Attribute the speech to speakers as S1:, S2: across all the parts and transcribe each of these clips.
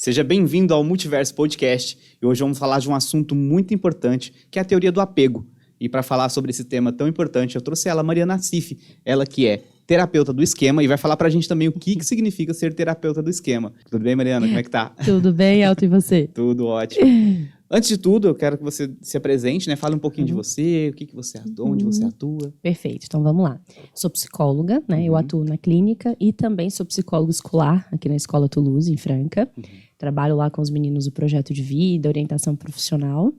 S1: Seja bem-vindo ao Multiverso Podcast e hoje vamos falar de um assunto muito importante, que é a teoria do apego. E para falar sobre esse tema tão importante, eu trouxe ela, Mariana Assif, ela que é terapeuta do esquema e vai falar pra gente também o que significa ser terapeuta do esquema. Tudo bem, Mariana? Como é que tá?
S2: Tudo bem, Elton, e você?
S1: Tudo ótimo. Antes de tudo, eu quero que você se apresente, né? Fale um pouquinho de você, o que você atua, onde você atua.
S2: Perfeito, então vamos lá. Sou psicóloga, né? Eu atuo na clínica e também sou psicóloga escolar aqui na Escola Toulouse, em Franca. Trabalho lá com os meninos do projeto de vida, orientação profissional.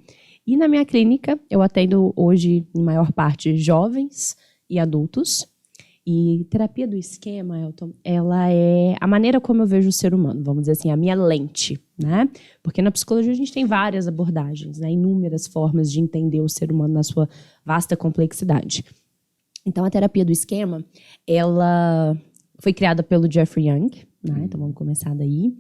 S2: E na minha clínica, eu atendo hoje, em maior parte, jovens e adultos. E terapia do esquema, Elton, ela é a maneira como eu vejo o ser humano, vamos dizer assim, a minha lente, né? Porque na psicologia a gente tem várias abordagens, né? Inúmeras formas de entender o ser humano na sua vasta complexidade. Então, a terapia do esquema, ela foi criada pelo Jeffrey Young, né? Então, vamos começar daí.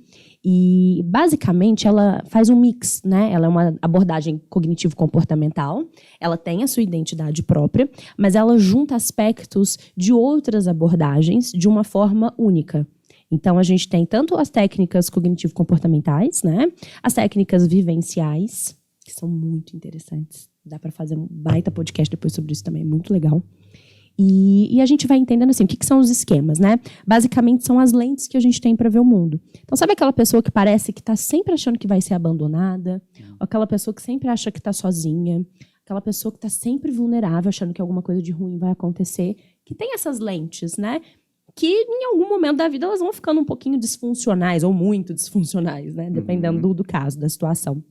S2: E, basicamente, ela faz um mix, né? Ela é uma abordagem cognitivo-comportamental, ela tem a sua identidade própria, mas ela junta aspectos de outras abordagens de uma forma única. Então, a gente tem tanto as técnicas cognitivo-comportamentais, né? As técnicas vivenciais, que são muito interessantes. Dá para fazer um baita podcast depois sobre isso também, é muito legal. E a gente vai entendendo assim, o que são os esquemas, né? Basicamente, são as lentes que a gente tem para ver o mundo. Então, sabe aquela pessoa que parece que está sempre achando que vai ser abandonada? Ou aquela pessoa que sempre acha que está sozinha? Aquela pessoa que está sempre vulnerável, achando que alguma coisa de ruim vai acontecer? Que tem essas lentes, né? Que em algum momento da vida elas vão ficando um pouquinho disfuncionais, ou muito disfuncionais, né? Dependendo do caso, da situação,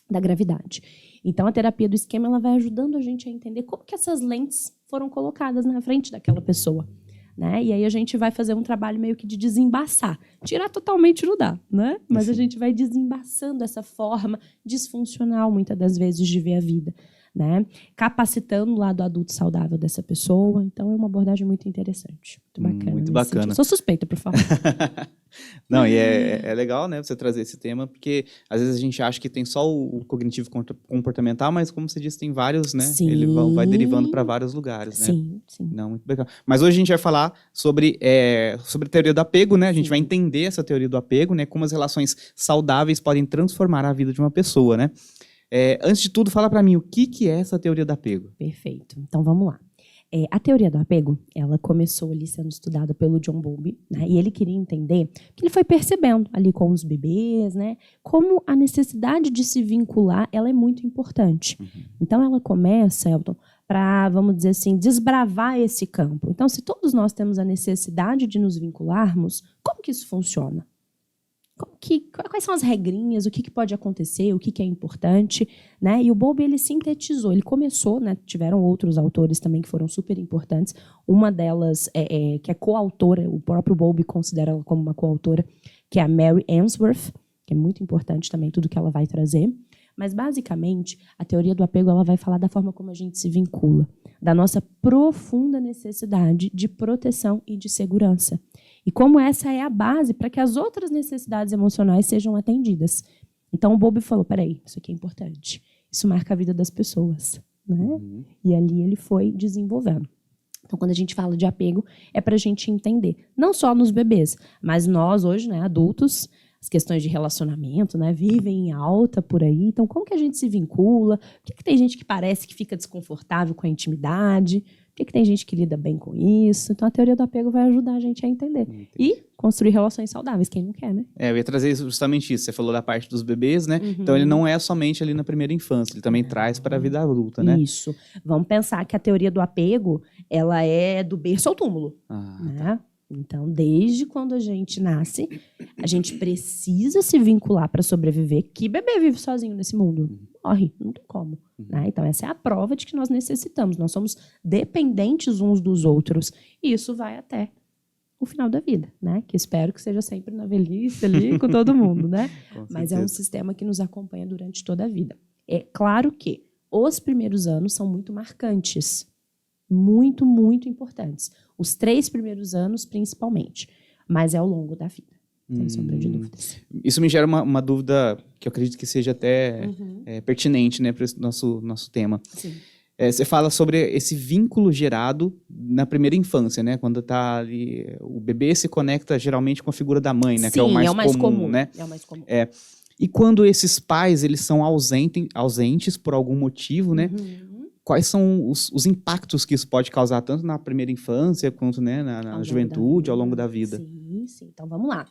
S2: da gravidade. Então, a terapia do esquema ela vai ajudando a gente a entender como que essas lentes foram colocadas na frente daquela pessoa, né? E aí a gente vai fazer um trabalho meio que de desembaçar. Tirar totalmente não dá, né? Mas a gente vai desembaçando essa forma disfuncional, muitas das vezes, de ver a vida, né? Capacitando o lado adulto saudável dessa pessoa. Então, é uma abordagem muito interessante. Muito bacana.
S1: Muito bacana.
S2: Sentido. Sou suspeita, por favor.
S1: Não, e é legal, né, você trazer esse tema, porque às vezes a gente acha que tem só o cognitivo comportamental, mas como você disse, tem vários, né?
S2: Sim.
S1: Ele vai derivando para vários lugares, né?
S2: Sim, sim.
S1: Não, muito legal. Mas hoje a gente vai falar sobre a teoria do apego, né? A gente vai entender essa teoria do apego, né? Como as relações saudáveis podem transformar a vida de uma pessoa, né? Antes de tudo, fala para mim, o que é essa teoria do apego?
S2: Perfeito. Então, vamos lá. A teoria do apego, ela começou ali sendo estudada pelo John Bowlby, né? E ele queria entender que ele foi percebendo ali com os bebês, né? Como a necessidade de se vincular, ela é muito importante. Então, ela começa, Elton, para, vamos dizer assim, desbravar esse campo. Então, se todos nós temos a necessidade de nos vincularmos, como que isso funciona? Quais são as regrinhas, o que pode acontecer, o que é importante, né? E o Bowlby, ele sintetizou, ele começou, né? Tiveram outros autores também que foram super importantes. Uma delas, que é coautora, o próprio Bowlby considera ela como uma coautora, que é a Mary Ainsworth, que é muito importante também tudo que ela vai trazer. Mas, basicamente, a teoria do apego ela vai falar da forma como a gente se vincula, da nossa profunda necessidade de proteção e de segurança. E como essa é a base para que as outras necessidades emocionais sejam atendidas. Então, o Bowlby falou, peraí, isso aqui é importante. Isso marca a vida das pessoas, né? E ali ele foi desenvolvendo. Então, quando a gente fala de apego, é para a gente entender, não só nos bebês, mas nós hoje, né, adultos, as questões de relacionamento, né, vivem em alta por aí. Então, como que a gente se vincula? Por que tem gente que parece que fica desconfortável com a intimidade? Por que tem gente que lida bem com isso? Então, a teoria do apego vai ajudar a gente a entender. E construir relações saudáveis, quem não quer, né?
S1: Eu ia trazer justamente isso. Você falou da parte dos bebês, né? Então, ele não é somente ali na primeira infância, ele também traz para a vida adulta, né?
S2: Isso. Vamos pensar que a teoria do apego, ela é do berço ao túmulo, né? Então, desde quando a gente nasce, a gente precisa se vincular para sobreviver. Que bebê vive sozinho nesse mundo? Morre, não tem como. Né? Então, essa é a prova de que nós necessitamos. Nós somos dependentes uns dos outros. E isso vai até o final da vida, né? Que espero que seja sempre na velhice ali com todo mundo, né? Mas é um sistema que nos acompanha durante toda a vida. É claro que os primeiros anos são muito marcantes. Muito, muito importantes. Os 3 primeiros anos, principalmente. Mas é ao longo da vida, sem sombra de dúvidas.
S1: Isso me gera uma dúvida que eu acredito que seja até pertinente, né, para esse nosso tema.
S2: Sim.
S1: Você fala sobre esse vínculo gerado na primeira infância, né? Quando tá ali, o bebê se conecta geralmente com a figura da mãe, né?
S2: Sim,
S1: Que é o mais comum, né?
S2: É o mais comum.
S1: E quando esses pais, eles são ausentes por algum motivo, né? Quais são os impactos que isso pode causar, tanto na primeira infância, quanto, né, na juventude, ao longo da vida?
S2: Sim. Então, vamos lá.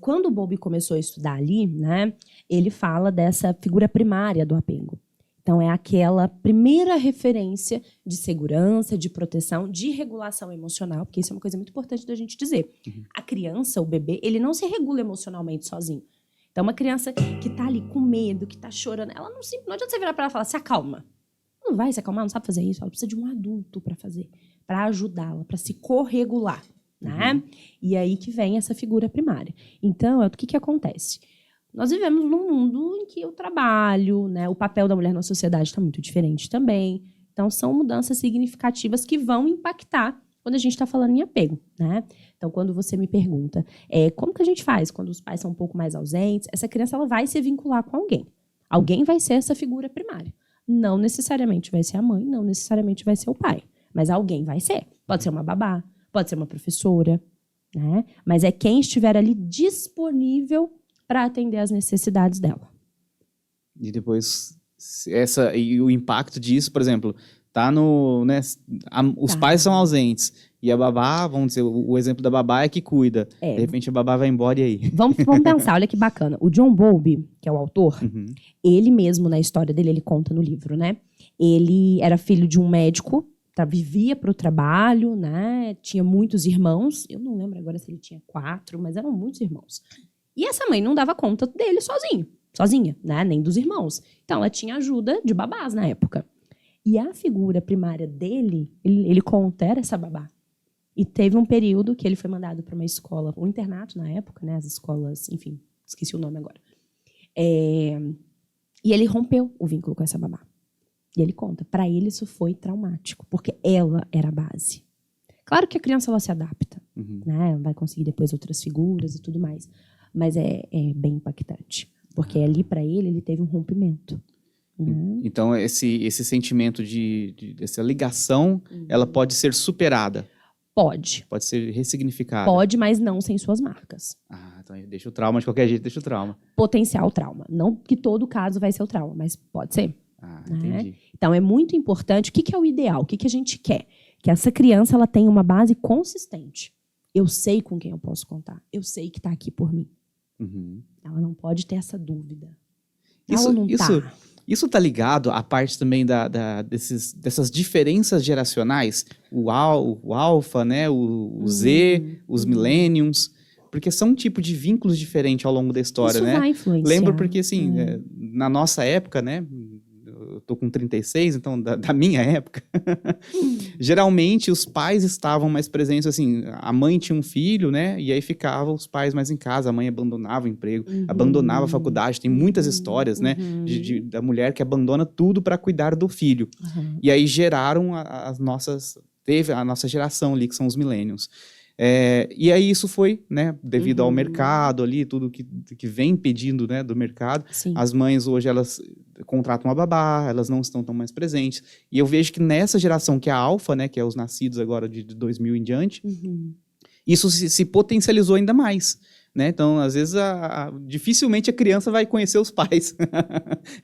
S2: Quando o Bowlby começou a estudar ali, né, ele fala dessa figura primária do apego. Então, é aquela primeira referência de segurança, de proteção, de regulação emocional, porque isso é uma coisa muito importante da gente dizer. A criança, o bebê, ele não se regula emocionalmente sozinho. Então, uma criança que está ali com medo, que está chorando, ela não adianta você virar para ela e falar, se acalma. Não vai se acalmar, não sabe fazer isso. Ela precisa de um adulto para fazer, para ajudá-la, para se corregular, né? E aí que vem essa figura primária. Então, o que acontece? Nós vivemos num mundo em que o trabalho, né, o papel da mulher na sociedade está muito diferente também. Então, são mudanças significativas que vão impactar quando a gente está falando em apego, né? Então, quando você me pergunta como que a gente faz quando os pais são um pouco mais ausentes, essa criança ela vai se vincular com alguém. Alguém vai ser essa figura primária. Não necessariamente vai ser a mãe, não necessariamente vai ser o pai. Mas alguém vai ser. Pode ser uma babá, pode ser uma professora, né? Mas é quem estiver ali disponível para atender às necessidades dela.
S1: E depois, e o impacto disso, por exemplo, tá no, né, os pais são ausentes, e a babá, vamos dizer, o exemplo da babá é que cuida. De repente a babá vai embora e aí?
S2: Vamos pensar, olha que bacana. O John Bowlby, que é o autor, ele mesmo, na história dele, ele conta no livro, né? Ele era filho de um médico, vivia para o trabalho, né? Tinha muitos irmãos. Eu não lembro agora se ele tinha 4, mas eram muitos irmãos. E essa mãe não dava conta dele sozinha, né? Nem dos irmãos. Então, ela tinha ajuda de babás na época. E a figura primária dele, ele conta, era essa babá. E teve um período que ele foi mandado para uma escola, um internato na época, né? As escolas, enfim, esqueci o nome agora. E ele rompeu o vínculo com essa babá. E ele conta, para ele isso foi traumático, porque ela era a base. Claro que a criança ela se adapta, né? Vai conseguir depois outras figuras e tudo mais. Mas é bem impactante, porque ali para ele teve um rompimento.
S1: Então, esse sentimento dessa ligação, ela pode ser superada?
S2: Pode.
S1: Pode ser ressignificada?
S2: Pode, mas não sem suas marcas.
S1: Então deixa o trauma de qualquer jeito, deixa o trauma.
S2: Potencial trauma. Não que todo caso vai ser o trauma, mas pode ser.
S1: Entendi.
S2: Então, é muito importante. O que é o ideal? O que a gente quer? Que essa criança ela tenha uma base consistente. Eu sei com quem eu posso contar. Eu sei que está aqui por mim. Ela não pode ter essa dúvida.
S1: Isso tá ligado à parte também dessas diferenças geracionais? O alfa, né? O Z, os millenniums. Porque são um tipo de vínculos diferentes ao longo da história,
S2: isso
S1: né?
S2: Vai influenciar.
S1: Lembro porque, assim, na nossa época, né? Eu tô com 36, então da minha época, geralmente os pais estavam mais presentes, assim, a mãe tinha um filho, né, e aí ficavam os pais mais em casa, a mãe abandonava o emprego, abandonava a faculdade, tem muitas histórias, né, da mulher que abandona tudo para cuidar do filho, e aí geraram teve a nossa geração ali, que são os millennials. E aí isso foi, né, devido ao mercado ali, tudo que vem pedindo, né, do mercado.
S2: Sim.
S1: As mães hoje, elas contratam uma babá, elas não estão tão mais presentes. E eu vejo que nessa geração que é a alfa, né, que é os nascidos agora de 2000 em diante, isso se potencializou ainda mais. Né? Então, às vezes, dificilmente a criança vai conhecer os pais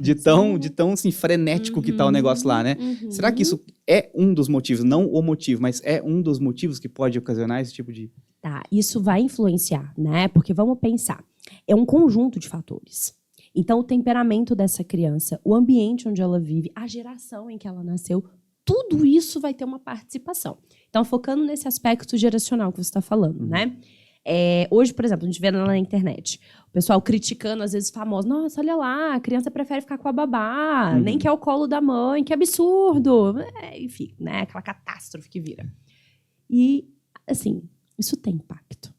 S1: de tão assim, frenético que tá o negócio lá, né? Será que isso é um dos motivos, não o motivo, mas é um dos motivos que pode ocasionar esse tipo de...
S2: Tá, isso vai influenciar, né? Porque vamos pensar, é um conjunto de fatores. Então, o temperamento dessa criança, o ambiente onde ela vive, a geração em que ela nasceu, tudo isso vai ter uma participação. Então, focando nesse aspecto geracional que você está falando, né? Hoje, por exemplo, a gente vê lá na internet o pessoal criticando, às vezes, famosos. Nossa, olha lá, a criança prefere ficar com a babá, nem quer o colo da mãe, que absurdo. Enfim, né? Aquela catástrofe que vira. E, assim, isso tem impacto.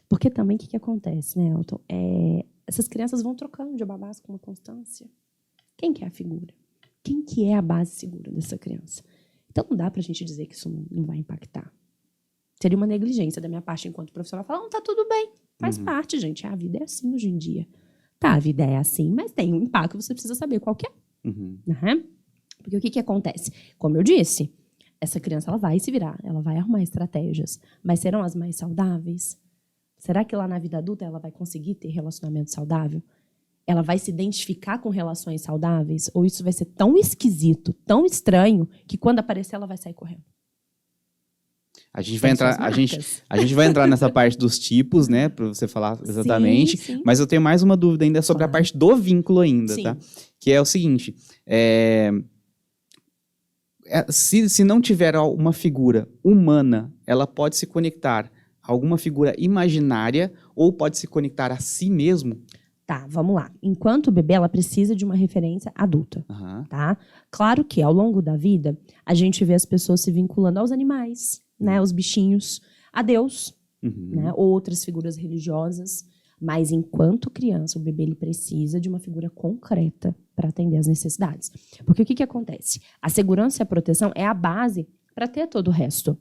S2: Porque também o que acontece, né, Elton? Essas crianças vão trocando de babás com uma constância. Quem que é a figura? Quem que é a base segura dessa criança? Então, não dá pra gente dizer que isso não vai impactar. Seria uma negligência da minha parte enquanto profissional. Falar, não, tá tudo bem. Faz parte, gente. A vida é assim hoje em dia. Tá, a vida é assim, mas tem um impacto. Você precisa saber qual que é. Né? Porque o que acontece? Como eu disse, essa criança ela vai se virar, ela vai arrumar estratégias, mas serão as mais saudáveis? Será que lá na vida adulta ela vai conseguir ter relacionamento saudável? Ela vai se identificar com relações saudáveis? Ou isso vai ser tão esquisito, tão estranho, que quando aparecer ela vai sair correndo?
S1: A gente vai entrar nessa parte dos tipos, né, para você falar exatamente.
S2: Sim.
S1: Mas eu tenho mais uma dúvida ainda sobre a parte do vínculo ainda,
S2: Sim.
S1: tá? Que é o seguinte, se não tiver uma figura humana, ela pode se conectar a alguma figura imaginária ou pode se conectar a si mesmo?
S2: Tá, vamos lá. Enquanto bebê, ela precisa de uma referência adulta, tá? Claro que, ao longo da vida, a gente vê as pessoas se vinculando aos animais, né? Aos bichinhos, a Deus, né? Ou outras figuras religiosas. Mas, enquanto criança, o bebê ele precisa de uma figura concreta para atender às necessidades. Porque o que acontece? A segurança e a proteção é a base para ter todo o resto.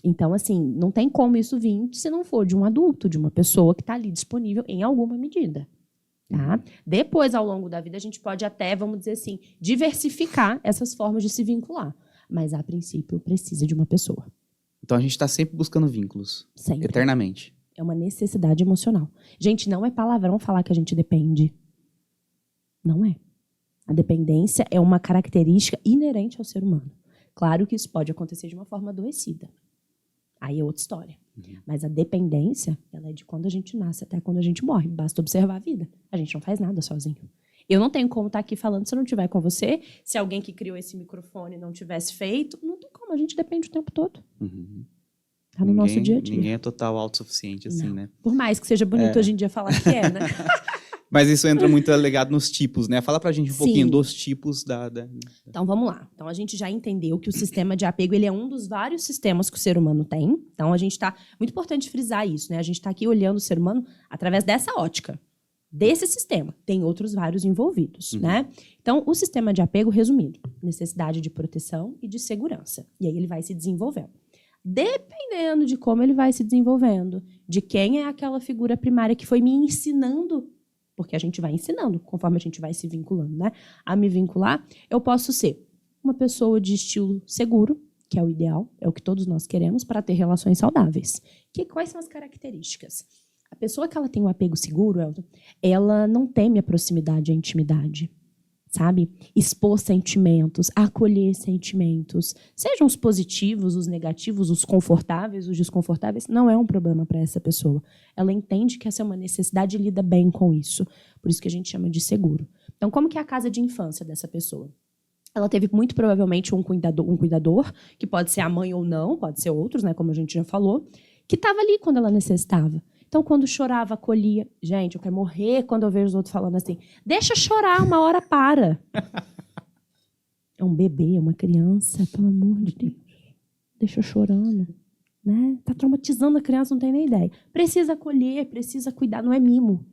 S2: Então, assim, não tem como isso vir se não for de um adulto, de uma pessoa que está ali disponível em alguma medida. Tá? Depois, ao longo da vida, a gente pode até, vamos dizer assim, diversificar essas formas de se vincular. Mas, a princípio, precisa de uma pessoa.
S1: Então, a gente está sempre buscando vínculos.
S2: Sempre.
S1: Eternamente.
S2: É uma necessidade emocional. Gente, não é palavrão falar que a gente depende. Não é. A dependência é uma característica inerente ao ser humano. Claro que isso pode acontecer de uma forma adoecida. Aí é outra história. Mas a dependência, ela é de quando a gente nasce até quando a gente morre. Basta observar a vida. A gente não faz nada sozinho. Eu não tenho como estar aqui falando se eu não estiver com você. Se alguém que criou esse microfone não tivesse feito, não tem como. A gente depende o tempo todo. Tá no nosso dia a dia.
S1: Ninguém é total autossuficiente, assim,
S2: não.
S1: né?
S2: Por mais que seja bonito hoje em dia falar que é, né?
S1: Mas isso entra muito ligado nos tipos, né? Fala pra gente um pouquinho dos tipos da...
S2: Então, vamos lá. Então, a gente já entendeu que o sistema de apego ele é um dos vários sistemas que o ser humano tem. Então, a gente está... Muito importante frisar isso, né? A gente está aqui olhando o ser humano através dessa ótica, desse sistema. Tem outros vários envolvidos, né? Então, o sistema de apego, resumido, necessidade de proteção e de segurança. E aí ele vai se desenvolvendo. Dependendo de como ele vai se desenvolvendo, de quem é aquela figura primária que foi me ensinando, porque a gente vai ensinando, conforme a gente vai se vinculando, né? A me vincular, eu posso ser uma pessoa de estilo seguro, que é o ideal, é o que todos nós queremos para ter relações saudáveis. Quais são as características? A pessoa que ela tem um apego seguro, Elton, ela não teme a proximidade e a intimidade, sabe? Expor sentimentos, acolher sentimentos, sejam os positivos, os negativos, os confortáveis, os desconfortáveis, não é um problema para essa pessoa. Ela entende que essa é uma necessidade e lida bem com isso. Por isso que a gente chama de seguro. Então, como que é a casa de infância dessa pessoa? Ela teve muito provavelmente um cuidador, que pode ser a mãe ou não, pode ser outros, né, como a gente já falou, que estava ali quando ela necessitava. Então, quando chorava, acolhia. Gente, eu quero morrer quando eu vejo os outros falando assim, deixa chorar, uma hora para. É um bebê, é uma criança, pelo amor de Deus. Deixa chorando. Né? Tá traumatizando a criança, não tem nem ideia. Precisa acolher, precisa cuidar, não é mimo.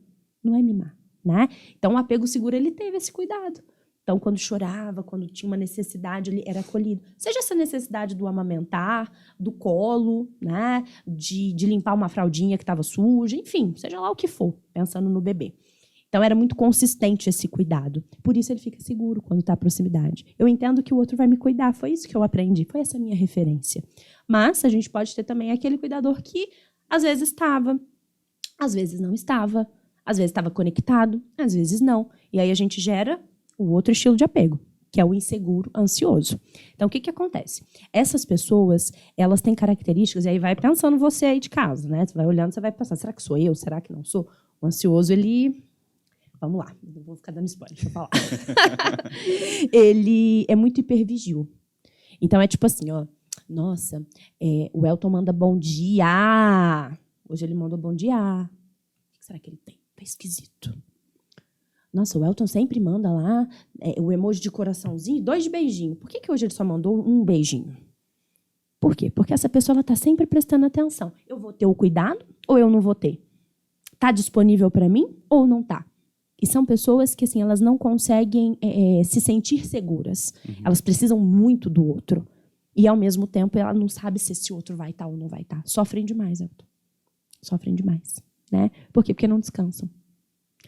S2: Não é mimar. Né? Então, o apego seguro, ele teve esse cuidado. Então, quando chorava, quando tinha uma necessidade, ele era acolhido. Seja essa necessidade do amamentar, do colo, né? de limpar uma fraldinha que estava suja, enfim, seja lá o que for, pensando no bebê. Então, era muito consistente esse cuidado. Por isso, ele fica seguro quando está à proximidade. Eu entendo que o outro vai me cuidar, foi isso que eu aprendi, foi essa minha referência. Mas a gente pode ter também aquele cuidador que, às vezes, estava, às vezes não estava, às vezes estava conectado, às vezes não. E aí a gente gera o outro estilo de apego, que é o inseguro, ansioso. Então, o que acontece? Essas pessoas, elas têm características, e aí vai pensando você aí de casa, né? Você vai olhando, você vai pensar, será que sou eu? Será que não sou? O ansioso, ele... Vamos lá, não vou ficar dando spoiler, deixa eu falar. Ele é muito hipervigil. Então, é tipo assim, ó, nossa, o Elton manda bom dia. Hoje ele mandou bom dia. O que será que ele tem? Tá esquisito. Nossa, o Elton sempre manda lá o emoji de coraçãozinho e 2 de beijinho. Por que hoje ele só mandou um beijinho? Por quê? Porque essa pessoa está sempre prestando atenção. Eu vou ter o cuidado ou eu não vou ter? Está disponível para mim ou não está? E são pessoas que assim, elas não conseguem se sentir seguras. Elas precisam muito do outro. E, ao mesmo tempo, ela não sabe se esse outro vai estar ou não vai estar. Sofrem demais, Elton. Sofrem demais. Né? Por quê? Porque não descansam.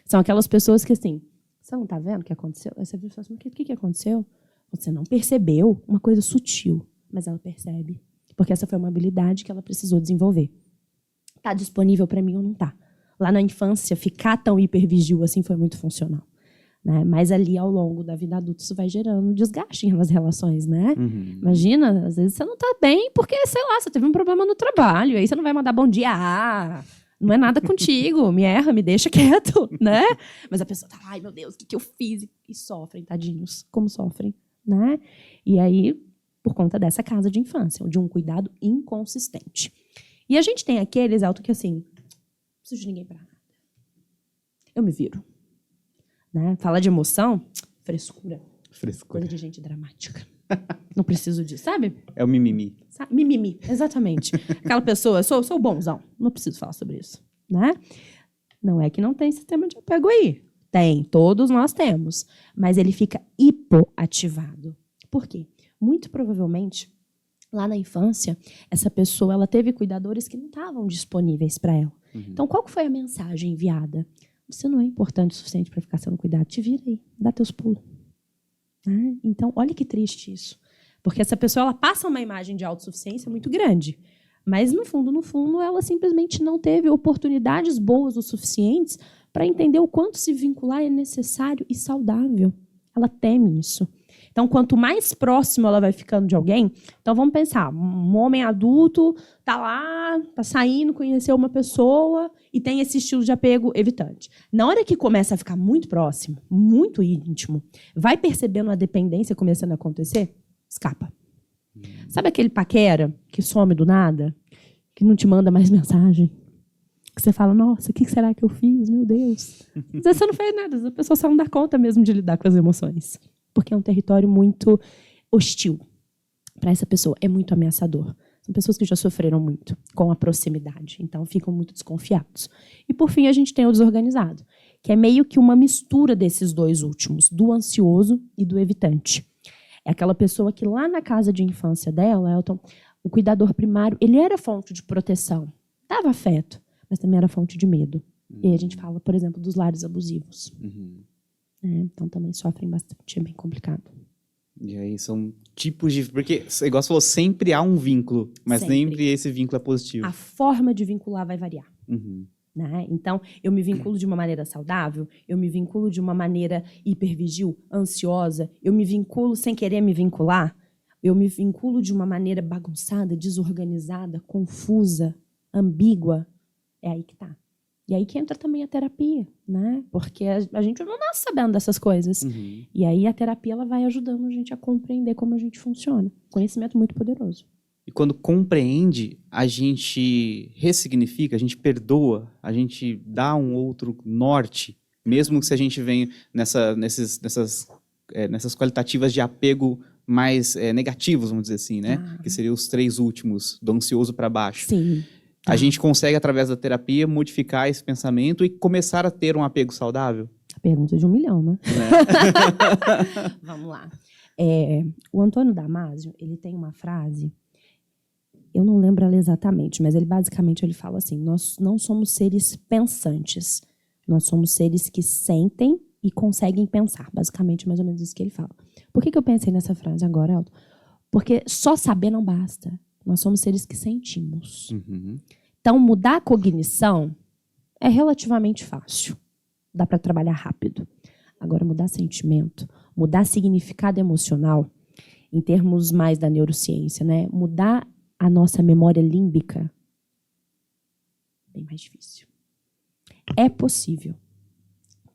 S2: São aquelas pessoas que, assim, você não está vendo o que aconteceu? Aí você viu e fala assim, o que aconteceu? Você não percebeu uma coisa sutil, mas ela percebe. Porque essa foi uma habilidade que ela precisou desenvolver. Está disponível para mim ou não está? Lá na infância, ficar tão hipervigil assim foi muito funcional. Né? Mas ali, ao longo da vida adulta, isso vai gerando desgaste nas relações, né? Imagina, às vezes você não está bem porque, sei lá, você teve um problema no trabalho, aí você não vai mandar bom dia, não é nada contigo, me erra, me deixa quieto, né? Mas a pessoa tá, ai meu Deus, o que eu fiz? E sofrem, tadinhos, como sofrem, né? E aí, por conta dessa casa de infância, de um cuidado inconsistente. E a gente tem aqueles, Elton, que assim, não preciso de ninguém para nada. Eu me viro. Né? Fala de emoção, frescura. Coisa de gente dramática. Não preciso disso, sabe?
S1: É o mimimi.
S2: Mimimi, exatamente. Aquela pessoa, sou bonzão, não preciso falar sobre isso. Né? Não é que não tem sistema de apego aí. Tem, todos nós temos. Mas ele fica hipoativado. Por quê? Muito provavelmente, lá na infância, essa pessoa ela teve cuidadores que não estavam disponíveis para ela. Então, qual que foi a mensagem enviada? Você não é importante o suficiente para ficar sendo cuidado. Te vira aí, dá teus pulos. Né? Então, olha que triste isso. Porque essa pessoa ela passa uma imagem de autossuficiência muito grande. Mas, no fundo, ela simplesmente não teve oportunidades boas o suficientes para entender o quanto se vincular é necessário e saudável. Ela teme isso. Então, quanto mais próximo ela vai ficando de alguém... Então, vamos pensar. Um homem adulto está lá, está saindo, conheceu uma pessoa e tem esse estilo de apego evitante. Na hora que começa a ficar muito próximo, muito íntimo, vai percebendo a dependência começando a acontecer, escapa. Sabe aquele paquera que some do nada? Que não te manda mais mensagem? Que você fala, nossa, o que será que eu fiz? Meu Deus. Às vezes você não fez nada, a pessoa só não dá conta mesmo de lidar com as emoções. Porque é um território muito hostil para essa pessoa, é muito ameaçador. São pessoas que já sofreram muito com a proximidade, então ficam muito desconfiados. E, por fim, a gente tem o desorganizado, que é meio que uma mistura desses dois últimos, do ansioso e do evitante. É aquela pessoa que lá na casa de infância dela, Elton, o cuidador primário, ele era fonte de proteção, dava afeto, mas também era fonte de medo. E aí a gente fala, por exemplo, dos lares abusivos. Então também sofrem bastante, é bem complicado.
S1: E aí são tipos de... Porque, igual você falou, sempre há um vínculo, mas sempre esse vínculo é positivo.
S2: A forma de vincular vai variar. Né? Então, eu me vinculo de uma maneira saudável, eu me vinculo de uma maneira hipervigil, ansiosa, eu me vinculo sem querer me vincular, eu me vinculo de uma maneira bagunçada, desorganizada, confusa, ambígua. É aí que tá. E aí que entra também a terapia, né? Porque a gente não nasce sabendo dessas coisas. E aí a terapia ela vai ajudando a gente a compreender como a gente funciona. Conhecimento muito poderoso.
S1: E quando compreende, a gente ressignifica, a gente perdoa, a gente dá um outro norte, mesmo que se a gente venha nessas qualitativas de apego mais negativos, vamos dizer assim, né? Que seriam os 3 últimos, do ansioso para baixo.
S2: Sim.
S1: A gente consegue, através da terapia, modificar esse pensamento e começar a ter um apego saudável?
S2: A pergunta de 1 milhão, né? Vamos lá. O Antônio Damasio, ele tem uma frase, eu não lembro ela exatamente, mas ele basicamente fala assim, nós não somos seres pensantes, nós somos seres que sentem e conseguem pensar. Basicamente, mais ou menos isso que ele fala. Por que eu pensei nessa frase agora, Elton? Porque só saber não basta. Nós somos seres que sentimos. Então, mudar a cognição é relativamente fácil. Dá para trabalhar rápido. Agora, mudar sentimento, mudar significado emocional, em termos mais da neurociência, né? Mudar a nossa memória límbica, bem mais difícil. É possível.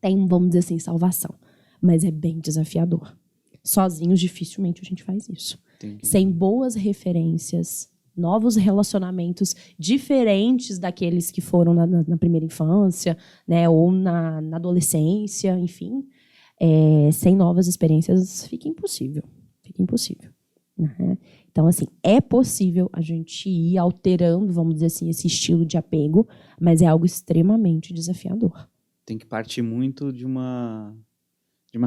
S2: Tem, vamos dizer assim, salvação. Mas é bem desafiador. Sozinhos, dificilmente a gente faz isso.
S1: Entendi.
S2: Sem boas referências, novos relacionamentos diferentes daqueles que foram na primeira infância, né, ou na adolescência, enfim. Sem novas experiências, fica impossível. Fica impossível. Né? Então, assim, é possível a gente ir alterando, vamos dizer assim, esse estilo de apego, mas é algo extremamente desafiador.
S1: Tem que partir muito de uma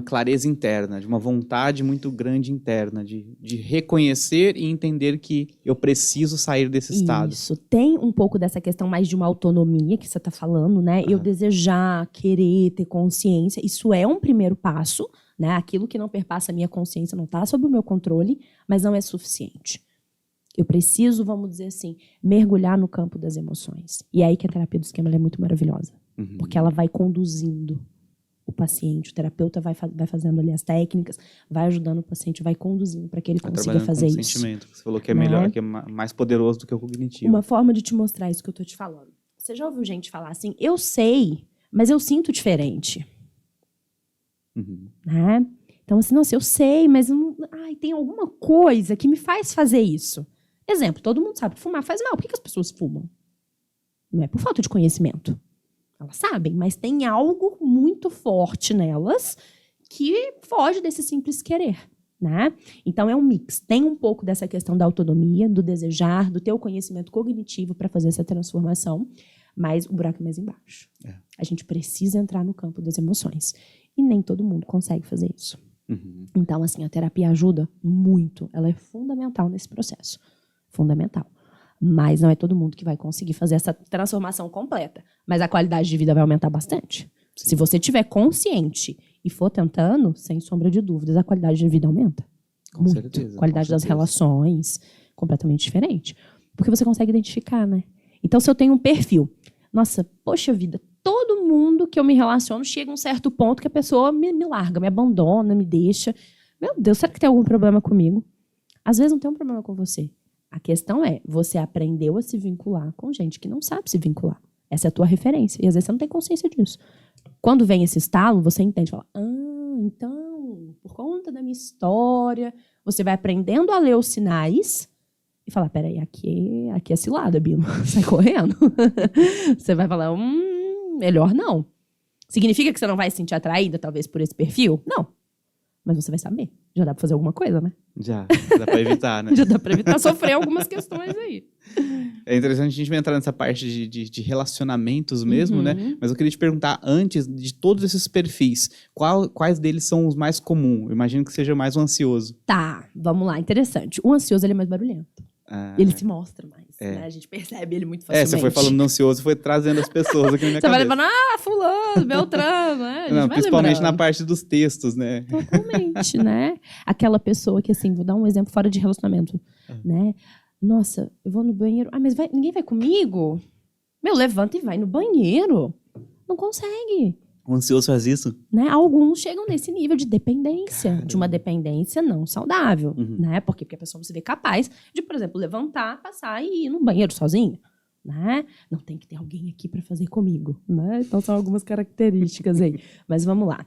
S1: clareza interna, de uma vontade muito grande interna, de reconhecer e entender que eu preciso sair desse estado.
S2: Isso. Tem um pouco dessa questão mais de uma autonomia que você está falando, né? Eu desejar, querer, ter consciência, isso é um primeiro passo, né? Aquilo que não perpassa a minha consciência não está sob o meu controle, mas não é suficiente. Eu preciso, vamos dizer assim, mergulhar no campo das emoções. E é aí que a terapia do esquema ela é muito maravilhosa. Porque ela vai conduzindo o paciente, o terapeuta vai fazendo ali as técnicas, vai ajudando o paciente, vai conduzindo para que ele consiga fazer isso.
S1: Sentimento, que você falou que é melhor, que é mais poderoso do que o cognitivo.
S2: Uma forma de te mostrar isso que eu tô te falando. Você já ouviu gente falar assim, eu sei, mas eu sinto diferente. Né? Então, assim, nossa, eu sei, mas tem alguma coisa que me faz fazer isso. Exemplo, todo mundo sabe que fumar faz mal. Por que as pessoas fumam? Não é por falta de conhecimento. Elas sabem, mas tem algo muito forte nelas que foge desse simples querer. Né? Então, é um mix. Tem um pouco dessa questão da autonomia, do desejar, do ter o conhecimento cognitivo para fazer essa transformação, mas o buraco é mais embaixo. A gente precisa entrar no campo das emoções. E nem todo mundo consegue fazer isso. Então, assim, a terapia ajuda muito. Ela é fundamental nesse processo. Fundamental. Mas não é todo mundo que vai conseguir fazer essa transformação completa. Mas a qualidade de vida vai aumentar bastante. Sim. Se você estiver consciente e for tentando, sem sombra de dúvidas, a qualidade de vida aumenta.
S1: Com
S2: muito.
S1: Certeza.
S2: A qualidade das relações, completamente diferente. Porque você consegue identificar, né? Então, se eu tenho um perfil, nossa, poxa vida, todo mundo que eu me relaciono chega a um certo ponto que a pessoa me larga, me abandona, me deixa. Meu Deus, será que tem algum problema comigo? Às vezes não tem um problema com você. A questão é, você aprendeu a se vincular com gente que não sabe se vincular. Essa é a tua referência. E às vezes você não tem consciência disso. Quando vem esse estalo, você entende. Fala, então, por conta da minha história, você vai aprendendo a ler os sinais e falar, peraí, aqui é cilada, Bilo. Sai correndo. Você vai falar, melhor não. Significa que você não vai se sentir atraída, talvez, por esse perfil? Não. Mas você vai saber. Já dá pra fazer alguma coisa, né?
S1: Já dá pra evitar, né?
S2: Já dá pra evitar sofrer algumas questões aí.
S1: É interessante a gente entrar nessa parte de relacionamentos mesmo, né? Mas eu queria te perguntar, antes de todos esses perfis, quais deles são os mais comuns? Eu imagino que seja mais o ansioso.
S2: Tá, vamos lá, interessante. O ansioso, ele é mais barulhento. Ele se mostra mais, né? A gente percebe ele muito facilmente.
S1: Você foi falando do ansioso, foi trazendo as pessoas aqui na minha cabeça.
S2: Você vai levando, fulano, Beltrano, né?
S1: Não, principalmente na parte dos textos, né?
S2: Totalmente, né? Aquela pessoa que, assim, vou dar um exemplo fora de relacionamento, né? Nossa, eu vou no banheiro. Mas ninguém vai comigo? Levanta e vai no banheiro. Não consegue.
S1: O ansioso faz isso?
S2: Né? Alguns chegam nesse nível de dependência, de uma dependência não saudável, né? Porque a pessoa não se vê capaz de, por exemplo, levantar, passar e ir no banheiro sozinha, né? Não tem que ter alguém aqui para fazer comigo, né? Então são algumas características aí. Mas vamos lá.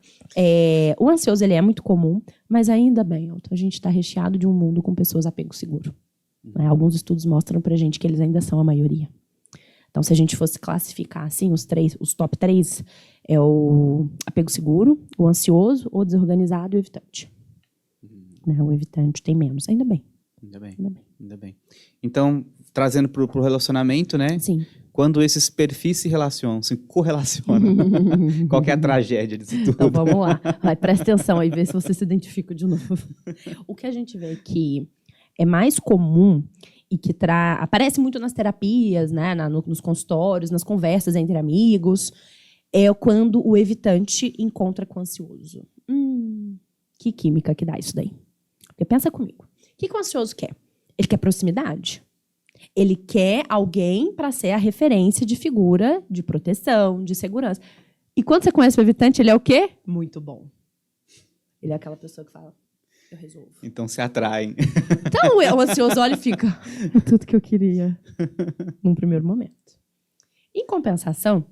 S2: O ansioso, ele é muito comum, mas ainda bem, Elton, a gente está recheado de um mundo com pessoas apego seguro. Né? Alguns estudos mostram pra gente que eles ainda são a maioria. Então, se a gente fosse classificar assim, os top 3 é o apego seguro, o ansioso, o desorganizado e o evitante. Né? O evitante tem menos, ainda bem.
S1: Ainda bem. Então, trazendo pro relacionamento, né?
S2: Sim.
S1: Quando esses perfis se relacionam, se correlacionam, qual que é a tragédia disso tudo?
S2: Então, vamos lá. Presta atenção aí, vê se você se identifica de novo. O que a gente vê que é mais comum e que aparece muito nas terapias, né, nos consultórios, nas conversas entre amigos, é quando o evitante encontra com o ansioso. Que química que dá isso daí? Porque pensa comigo. O que o ansioso quer? Ele quer proximidade. Ele quer alguém para ser a referência de figura de proteção, de segurança. E quando você conhece o evitante, ele é o quê? Muito bom. Ele é aquela pessoa que fala, eu resolvo.
S1: Então se atraem.
S2: Então o ansioso olha e fica, é tudo que eu queria num primeiro momento. Em compensação,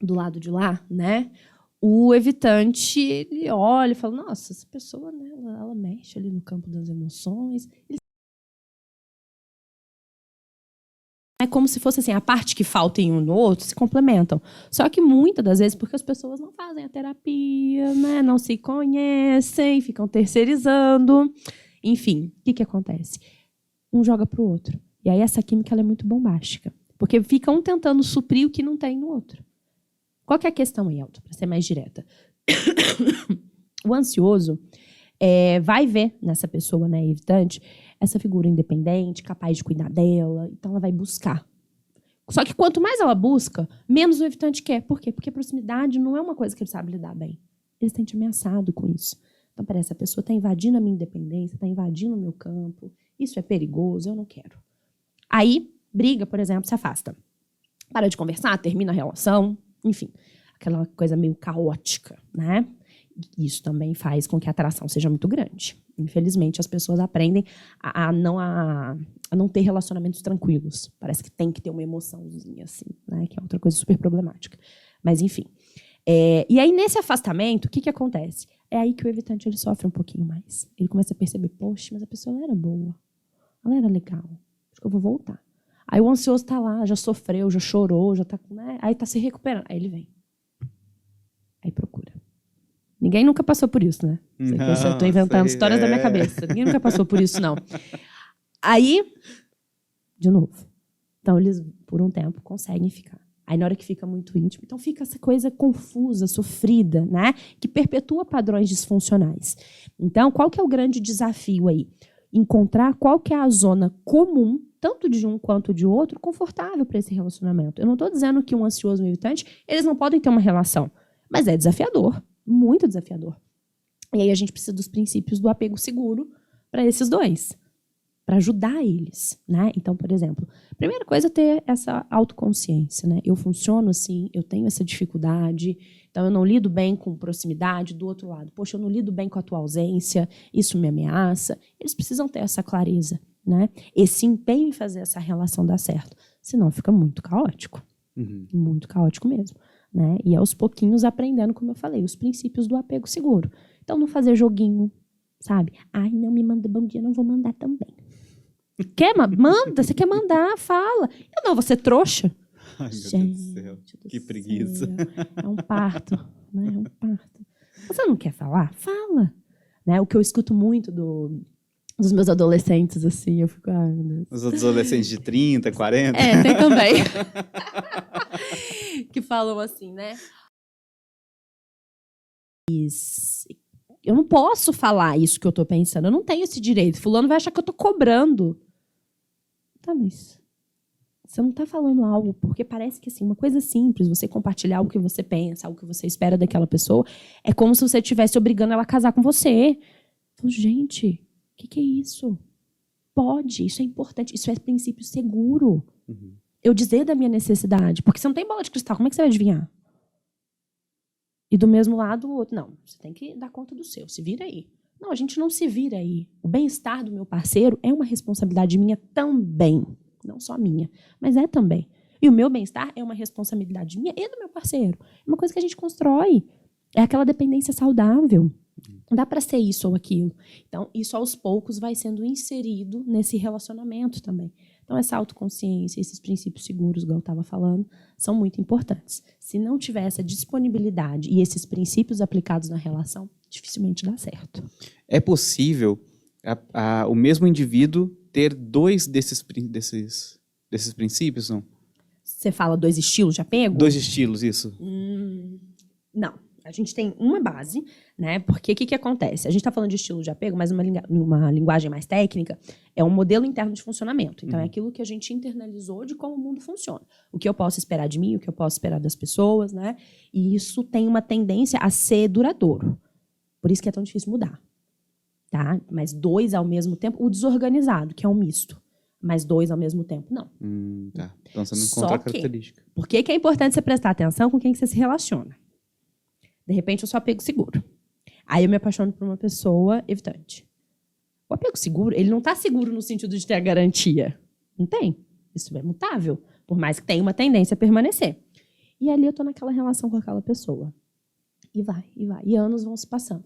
S2: do lado de lá, né, o evitante, ele olha e fala, nossa, essa pessoa, né, ela mexe ali no campo das emoções. É como se fosse assim, a parte que falta em um no outro se complementam. Só que muitas das vezes, porque as pessoas não fazem a terapia, né? Não se conhecem, ficam terceirizando. Enfim, o que acontece? Um joga pro outro. E aí essa química ela é muito bombástica. Porque fica um tentando suprir o que não tem no outro. Qual que é a questão aí, Elton? Para ser mais direta. O ansioso vai ver nessa pessoa, né, evitante, essa figura independente, capaz de cuidar dela. Então, ela vai buscar. Só que quanto mais ela busca, menos o evitante quer. Por quê? Porque a proximidade não é uma coisa que ele sabe lidar bem. Ele se sente ameaçado com isso. Então, parece, a pessoa está invadindo a minha independência, está invadindo o meu campo, isso é perigoso, eu não quero. Aí, briga, por exemplo, se afasta. Para de conversar, termina a relação, enfim, aquela coisa meio caótica, né? Isso também faz com que a atração seja muito grande. Infelizmente, as pessoas aprendem a não ter relacionamentos tranquilos. Parece que tem que ter uma emoçãozinha, assim, né? Que é outra coisa super problemática. Mas, enfim. E aí, nesse afastamento, o que acontece? É aí que o evitante ele sofre um pouquinho mais. Ele começa a perceber, poxa, mas a pessoa ela era boa. Ela era legal. Acho que eu vou voltar. Aí o ansioso está lá, já sofreu, já chorou, já tá, né? Aí está se recuperando. Aí ele vem. Aí procura. Ninguém nunca passou por isso, né? Eu estou inventando histórias da minha cabeça. Ninguém nunca passou por isso, não. Aí, de novo. Então, eles, por um tempo, conseguem ficar. Aí, na hora que fica muito íntimo, então fica essa coisa confusa, sofrida, né? Que perpetua padrões disfuncionais. Então, qual que é o grande desafio aí? Encontrar qual que é a zona comum, tanto de um quanto de outro, confortável para esse relacionamento. Eu não estou dizendo que um ansioso e um evitante, eles não podem ter uma relação. Mas é desafiador, muito desafiador. E aí a gente precisa dos princípios do apego seguro para esses dois, para ajudar eles, né? Então, por exemplo, a primeira coisa é ter essa autoconsciência, né? Eu funciono assim, eu tenho essa dificuldade, então eu não lido bem com proximidade. Do outro lado, poxa, eu não lido bem com a tua ausência, isso me ameaça. Eles precisam ter essa clareza, né? Esse empenho em fazer essa relação dar certo, senão fica muito caótico, muito caótico mesmo. Né? E aos pouquinhos aprendendo, como eu falei, os princípios do apego seguro. Então, não fazer joguinho, sabe? Ai, não me manda bom dia, não vou mandar também. Quer? Manda, você quer mandar, fala. Eu não, você trouxa.
S1: Ai, meu Deus do céu, que preguiça.
S2: É um parto, né? É um parto. Você não quer falar? Fala. Né? O que eu escuto muito dos meus adolescentes, assim, eu fico, ai, meu Deus.
S1: Os outros adolescentes de 30, 40.
S2: Tem também. Que falam assim, né? Eu não posso falar isso que eu tô pensando, eu não tenho esse direito. Fulano vai achar que eu tô cobrando. Tá, mas você não tá falando algo, porque parece que assim, uma coisa simples, você compartilhar algo que você pensa, algo que você espera daquela pessoa, é como se você estivesse obrigando ela a casar com você. Então, gente, o que é isso? Pode, isso é importante, isso é princípio seguro. Eu dizer da minha necessidade, porque você não tem bola de cristal, como é que você vai adivinhar? E do mesmo lado, o outro, não, você tem que dar conta do seu, se vira aí. Não, a gente não se vira aí. O bem-estar do meu parceiro é uma responsabilidade minha também, não só minha, mas é também. E o meu bem-estar é uma responsabilidade minha e do meu parceiro. É uma coisa que a gente constrói. É aquela dependência saudável. Não dá para ser isso ou aquilo. Então, isso aos poucos vai sendo inserido nesse relacionamento também. Então, essa autoconsciência, esses princípios seguros, igual eu estava falando, são muito importantes. Se não tiver essa disponibilidade e esses princípios aplicados na relação, dificilmente dá certo.
S1: É possível o mesmo indivíduo ter dois desses princípios, não?
S2: Você fala dois estilos de apego?
S1: Dois estilos, isso.
S2: Não. A gente tem uma base, né? Porque o que acontece? A gente está falando de estilo de apego, mas uma linguagem mais técnica, é um modelo interno de funcionamento. Então, é aquilo que a gente internalizou de como o mundo funciona. O que eu posso esperar de mim, o que eu posso esperar das pessoas, né? E isso tem uma tendência a ser duradouro. Por isso que é tão difícil mudar. Tá? Mas dois ao mesmo tempo, o desorganizado, que é um misto. Mas dois ao mesmo tempo, não.
S1: Tá. Então, você não encontra a característica.
S2: Por que é importante você prestar atenção com quem você se relaciona? De repente, eu sou apego seguro. Aí eu me apaixono por uma pessoa evitante. O apego seguro, ele não está seguro no sentido de ter a garantia. Não tem. Isso é mutável, por mais que tenha uma tendência a permanecer. E ali eu estou naquela relação com aquela pessoa. E vai, e vai. E anos vão se passando.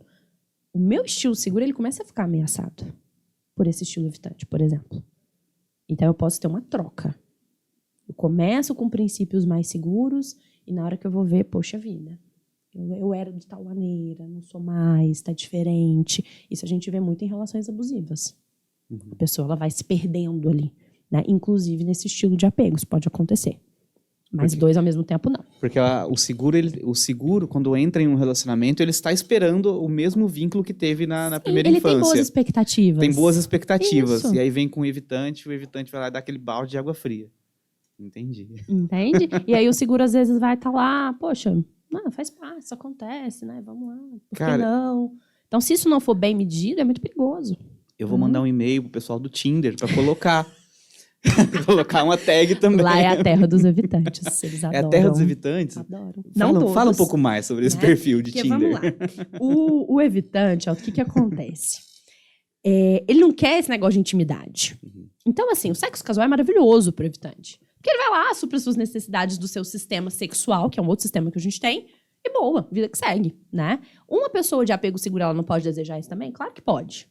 S2: O meu estilo seguro, ele começa a ficar ameaçado por esse estilo evitante, por exemplo. Então, eu posso ter uma troca. Eu começo com princípios mais seguros e na hora que eu vou ver, poxa vida, eu era de tal maneira, não sou mais, está diferente. Isso a gente vê muito em relações abusivas. A pessoa ela vai se perdendo ali, né? Inclusive nesse estilo de apego, isso pode acontecer. Mas dois ao mesmo tempo, não.
S1: Porque o seguro, quando entra em um relacionamento, ele está esperando o mesmo vínculo que teve na primeira infância.
S2: Ele tem boas expectativas.
S1: Tem boas expectativas.
S2: Isso.
S1: E aí vem com o evitante vai lá e dá aquele balde de água fria. Entendi.
S2: Entende? E aí o seguro às vezes vai estar lá, poxa, não, faz parte, isso acontece, né? Vamos lá, por que não? Então, se isso não for bem medido, é muito perigoso.
S1: Eu vou mandar um e-mail pro pessoal do Tinder para colocar. Colocar uma tag também.
S2: Lá é a terra dos evitantes. Eles adoram.
S1: É a terra dos evitantes?
S2: Adoram.
S1: Fala um pouco mais sobre esse perfil de
S2: Porque,
S1: Tinder.
S2: vamos lá. O evitante, ó, o que acontece? Ele não quer esse negócio de intimidade. Então, assim, o sexo casual é maravilhoso pro evitante. Porque ele vai lá, supra as suas necessidades do seu sistema sexual, que é um outro sistema que a gente tem, e boa, vida que segue, né? Uma pessoa de apego seguro, ela não pode desejar isso também? Claro que pode.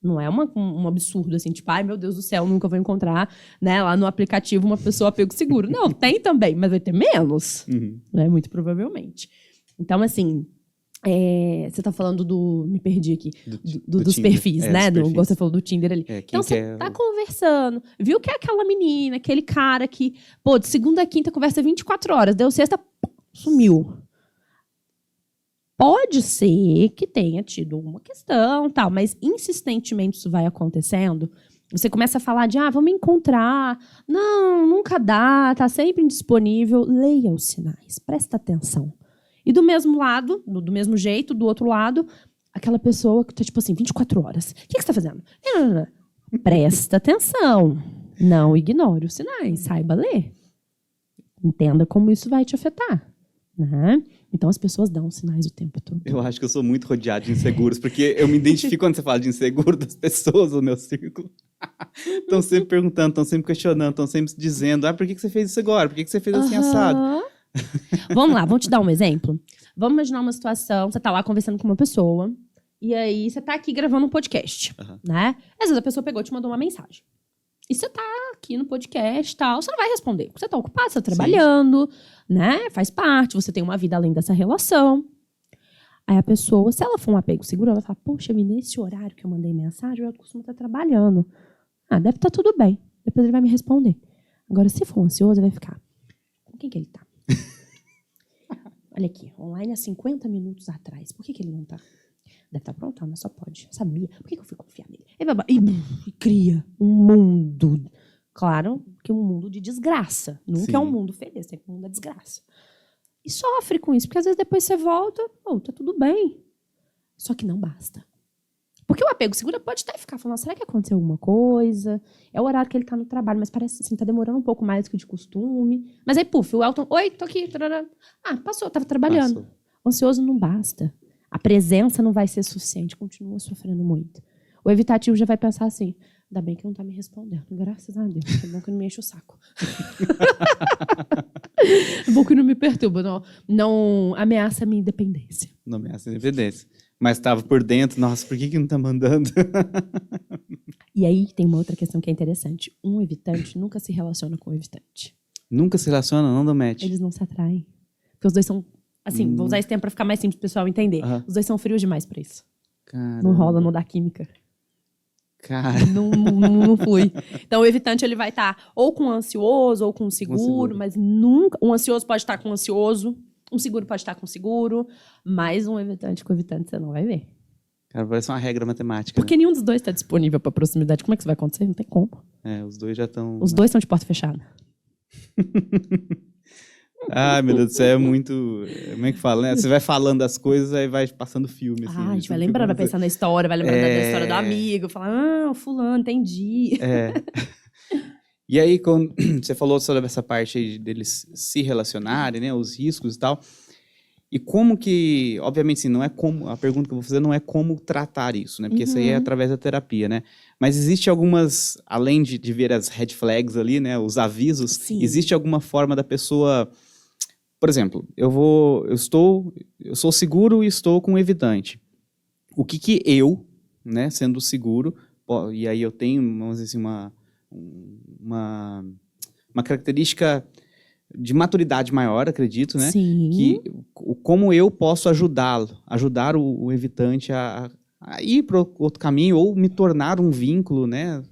S2: Não é um absurdo, assim, tipo, ai, meu Deus do céu, nunca vou encontrar, né, lá no aplicativo uma pessoa apego seguro. Não, tem também, mas vai ter menos, né, muito provavelmente. Então, assim, você tá falando me perdi aqui, dos
S1: Tinder.
S2: perfis, né, igual você falou do Tinder ali. Então, você tá conversando, viu que é aquela menina, aquele cara que, pô, de segunda a quinta conversa 24 horas, deu sexta, sumiu. Pode ser que tenha tido uma questão, tal, mas insistentemente isso vai acontecendo. Você começa a falar de, vamos encontrar. Não, nunca dá, tá sempre indisponível. Leia os sinais, presta atenção. E do mesmo lado, do mesmo jeito, do outro lado, aquela pessoa que tá, tipo assim, 24 horas. O que você tá fazendo? Presta atenção. Não ignore os sinais, saiba ler. Entenda como isso vai te afetar. Né? Então as pessoas dão sinais o tempo todo.
S1: Eu acho que eu sou muito rodeado de inseguros, porque eu me identifico quando você fala de inseguro das pessoas no meu círculo. Estão sempre perguntando, estão sempre questionando, estão sempre dizendo, por que você fez isso agora? Por que você fez assim assado?
S2: Vamos lá, vamos te dar um exemplo. Vamos imaginar uma situação, você tá lá conversando com uma pessoa, e aí você tá aqui gravando um podcast, né? Às vezes a pessoa pegou e te mandou uma mensagem. E você tá aqui no podcast e tal, você não vai responder, porque você tá ocupado, você tá trabalhando, né? Faz parte, você tem uma vida além dessa relação. Aí a pessoa, se ela for um apego seguro, ela vai falar, poxa, nesse horário que eu mandei mensagem, eu costumo estar trabalhando. Deve estar tudo bem. Depois ele vai me responder. Agora, se for ansioso, ele vai ficar, com quem que ele tá? Olha aqui, online há 50 minutos atrás. Por que ele não tá? Deve estar pronto, mas só pode. Eu sabia. Por que eu fui confiar nele? E cria um mundo. Claro que um mundo de desgraça. Nunca é um mundo feliz, é um mundo da desgraça. E sofre com isso, porque às vezes depois você volta, tá tudo bem. Só que não basta. Porque o apego seguro pode até ficar falando, será que aconteceu alguma coisa? É o horário que ele tá no trabalho, mas parece assim, tá demorando um pouco mais do que de costume. Mas aí, o Elton, oi, tô aqui. Passou, tava trabalhando. Passou. Ansioso não basta. A presença não vai ser suficiente, continua sofrendo muito. O evitativo já vai pensar assim, ainda bem que não tá me respondendo, graças a Deus, é bom que não me enche o saco. É bom que não me perturba, não ameaça a minha independência.
S1: Não ameaça a independência. Mas estava por dentro, nossa, por que não tá mandando?
S2: E aí tem uma outra questão que é interessante. Um evitante nunca se relaciona com o evitante.
S1: Nunca se relaciona, não dá match.
S2: Eles não se atraem. Porque os dois são, assim, vou usar esse tempo para ficar mais simples pro pessoal entender. Os dois são frios demais para isso.
S1: Caramba.
S2: Não rola, não dá química.
S1: Cara.
S2: Não flui. Então, o evitante ele vai estar ou com um ansioso ou com um seguro, mas nunca... Um ansioso pode estar com um ansioso, um seguro pode estar com seguro, mas um evitante com evitante você não vai ver.
S1: Cara, parece uma regra matemática.
S2: Porque nenhum dos dois está disponível para proximidade. Como é que isso vai acontecer? Não tem como.
S1: Os dois já estão...
S2: Os dois estão de porta fechada.
S1: Ai, meu Deus do céu, é muito... Como é que fala, né? Você vai falando as coisas, aí vai passando filme. Assim,
S2: a gente vai lembrando, vai pensando na história, vai lembrando da história do amigo, falar, fulano, entendi.
S1: E aí, quando você falou sobre essa parte aí deles se relacionarem, né? Os riscos e tal. E como que... Obviamente, assim, não é como... A pergunta que eu vou fazer não é como tratar isso, né? Porque isso aí é através da terapia, né? Mas existe algumas... Além de ver as red flags ali, né? Os avisos.
S2: Sim.
S1: Existe alguma forma da pessoa... Por exemplo, eu sou seguro e estou com um evitante. O que eu, né, sendo seguro, e aí eu tenho, vamos dizer assim, uma característica de maturidade maior, acredito, né?
S2: Sim.
S1: Que como eu posso ajudar o evitante a ir para outro caminho ou me tornar um vínculo, né?